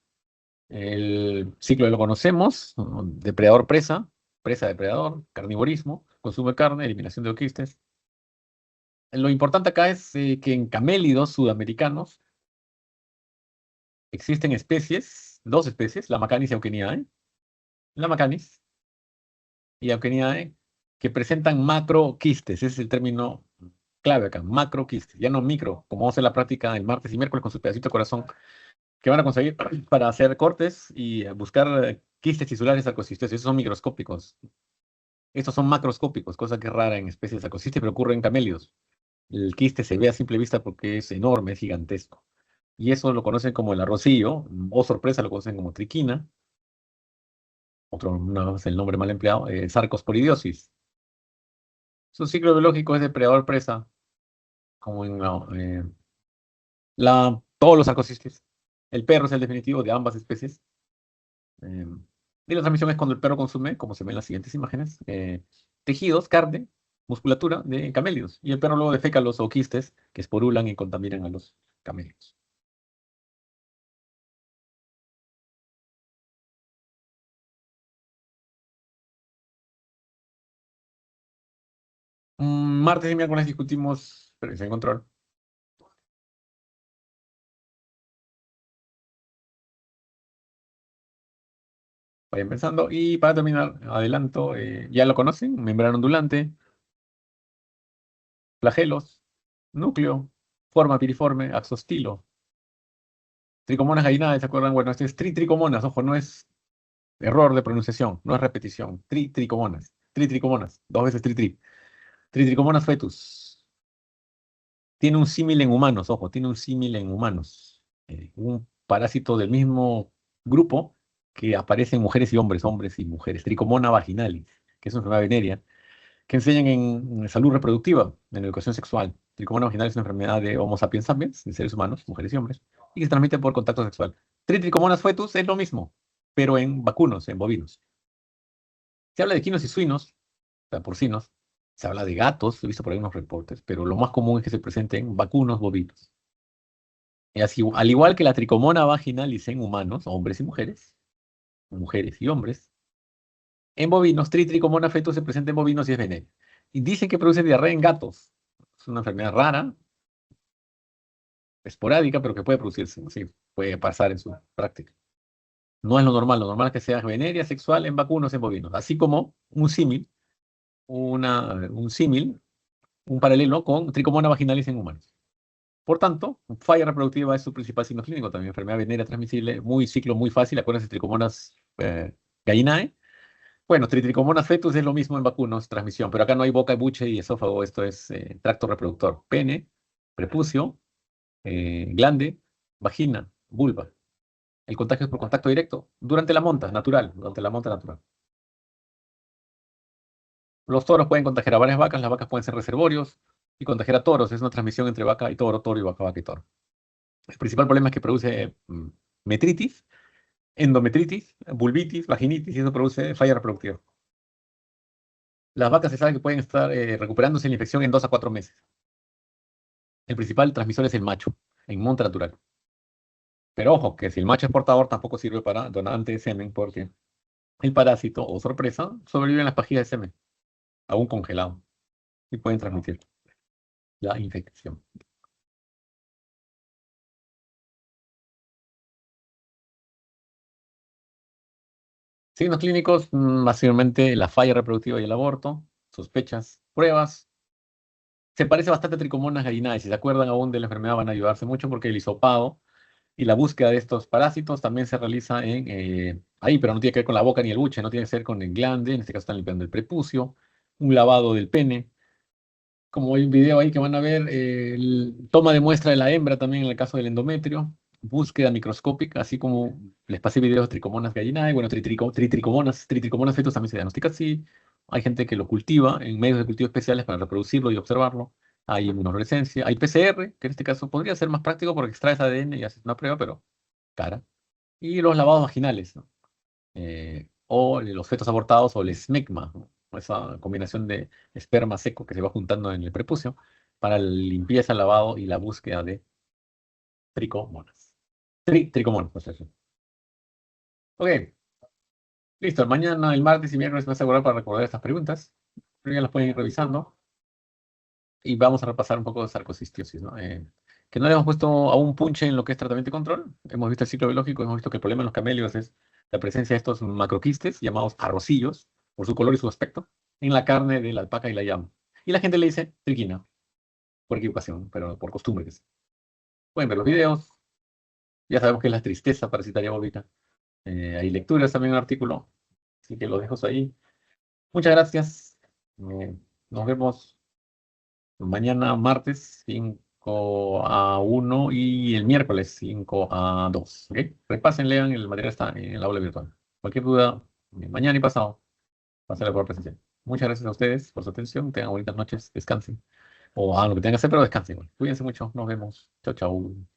El ciclo lo conocemos, ¿no? Depredador-presa, presa-depredador, carnivorismo, consumo de carne, eliminación de oquistes. Lo importante acá es que en camélidos sudamericanos existen especies, dos especies, la Macanis y Eukeniae, la Macanis y Eukeniae, que presentan macroquistes, ese es el término clave acá, macroquistes, ya no micro, como vamos a hacer la práctica el martes y miércoles con su pedacito de corazón, que van a conseguir para hacer cortes y buscar quistes tisulares sarcocísticos. Esos son microscópicos. Estos son macroscópicos, cosa que es rara en especies de sarcocistes, pero ocurre en camélidos. El quiste se ve a simple vista porque es enorme, es gigantesco. Y eso lo conocen como el arrocillo, o sorpresa, lo conocen como triquina, otro, no es el nombre mal empleado, sarcosporidiosis. Su ciclo biológico es depredador-presa, como en todos los sarcocistes. El perro es el definitivo de ambas especies. Eh, y la transmisión es cuando el perro consume, como se ve en las siguientes imágenes, tejidos, carne, musculatura de camélidos. Y el perro luego defeca los oquistes que esporulan y contaminan a los camélidos. Martes y miércoles discutimos prevención y control. Vayan pensando. Y para terminar, adelanto, ya lo conocen, membrana ondulante, flagelos, núcleo, forma piriforme, axostilo. Tricomonas gallinae, ¿se acuerdan? Bueno, este es tricomonas, ojo, no es error de pronunciación, no es repetición. Tricomonas, tricomonas, dos veces tri. Tricomonas fetus. Tiene un símil en humanos, ojo, tiene un símil en humanos. Un parásito del mismo grupo que aparece en mujeres y hombres, hombres y mujeres. Tricomona vaginalis, que es una enfermedad venérea, que enseñan en salud reproductiva, en educación sexual. Tricomona vaginalis es una enfermedad de Homo sapiens sapiens, de seres humanos, mujeres y hombres, y que se transmite por contacto sexual. Tricomonas fetus es lo mismo, pero en vacunos, en bovinos. Se habla de equinos y suinos, o sea, porcinos. Se habla de gatos, he visto por ahí unos reportes, pero lo más común es que se presenten vacunos bovinos. Y así, al igual que la tricomona vaginalis en humanos, hombres y mujeres y hombres, en bovinos, tricomona fetus se presenta en bovinos y es venérea. Y dicen que produce diarrea en gatos. Es una enfermedad rara, esporádica, pero que puede producirse, sí, puede pasar en su práctica. No es lo normal es que sea venérea sexual en vacunos, en bovinos, así como un símil, un paralelo con tricomona vaginalis en humanos. Por tanto, falla reproductiva es su principal signo clínico, también enfermedad venérea transmisible, ciclo muy fácil, acuérdense, tricomonas gallinae. Bueno, tricomonas fetus es lo mismo en vacunos, transmisión, pero acá no hay boca, buche y esófago, esto es tracto reproductor, pene, prepucio, glande, vagina, vulva. El contagio es por contacto directo, durante la monta, natural, durante la monta natural. Los toros pueden contagiar a varias vacas, las vacas pueden ser reservorios, y contagiar a toros es una transmisión entre vaca y toro, toro y vaca, vaca y toro. El principal problema es que produce metritis, endometritis, vulvitis, vaginitis, y eso produce falla reproductiva. Las vacas se sabe que pueden estar recuperándose de la infección en 2 a 4 meses. El principal transmisor es el macho, en monta natural. Pero ojo, que si el macho es portador, tampoco sirve para donante de semen, porque el parásito, o sorpresa, sobrevive en las pajillas de semen, aún congelado, y pueden transmitir la infección. Signos clínicos, básicamente la falla reproductiva y el aborto, sospechas, pruebas. Se parece bastante a tricomonas gallinae. Si se acuerdan aún de la enfermedad van a ayudarse mucho porque el hisopado y la búsqueda de estos parásitos también se realiza ahí, pero no tiene que ver con la boca ni el buche, no tiene que ver con el glande, en este caso están limpiando el prepucio, un lavado del pene. Como hay un video ahí que van a ver, toma de muestra de la hembra también en el caso del endometrio, búsqueda microscópica, así como les pasé videos de tricomonas gallinae, bueno, tritricomonas fetus también se diagnostica así. Hay gente que lo cultiva en medios de cultivo especiales para reproducirlo y observarlo. Hay inmunorescencia, hay PCR, que en este caso podría ser más práctico porque extraes ADN y haces una prueba, pero cara. Y los lavados vaginales, ¿no? O los fetos abortados o el esmegma, ¿no? Esa combinación de esperma seco que se va juntando en el prepucio para la limpieza, lavado y la búsqueda de tricomonas. Tricomonas, pues eso. Ok, listo. Mañana, el martes y miércoles me voy a asegurar para recordar estas preguntas. Pero ya las pueden ir revisando. Y vamos a repasar un poco de sarcocistiosis, ¿no? Que no le hemos puesto aún punche en lo que es tratamiento y control. Hemos visto el ciclo biológico, hemos visto que el problema en los camelios es la presencia de estos macroquistes llamados arrocillos, por su color y su aspecto, en la carne de la alpaca y la llama. Y la gente le dice triquina, por equivocación, pero por costumbre. Pueden ver los videos, ya sabemos que es la tristeza parasitaria bóvica. Hay lecturas también en un artículo, así que lo dejo ahí. Muchas gracias. Nos vemos mañana martes 5 a 1 y el miércoles 5 a 2. ¿Ok? Repasen, lean, el material está en el aula virtual. Cualquier duda, mañana y pasado, pásenla por presencial. Muchas gracias a ustedes por su atención. Tengan bonitas noches, descansen. O hagan lo que tengan que hacer, pero descansen. Cuídense mucho. Nos vemos. Chao, chao.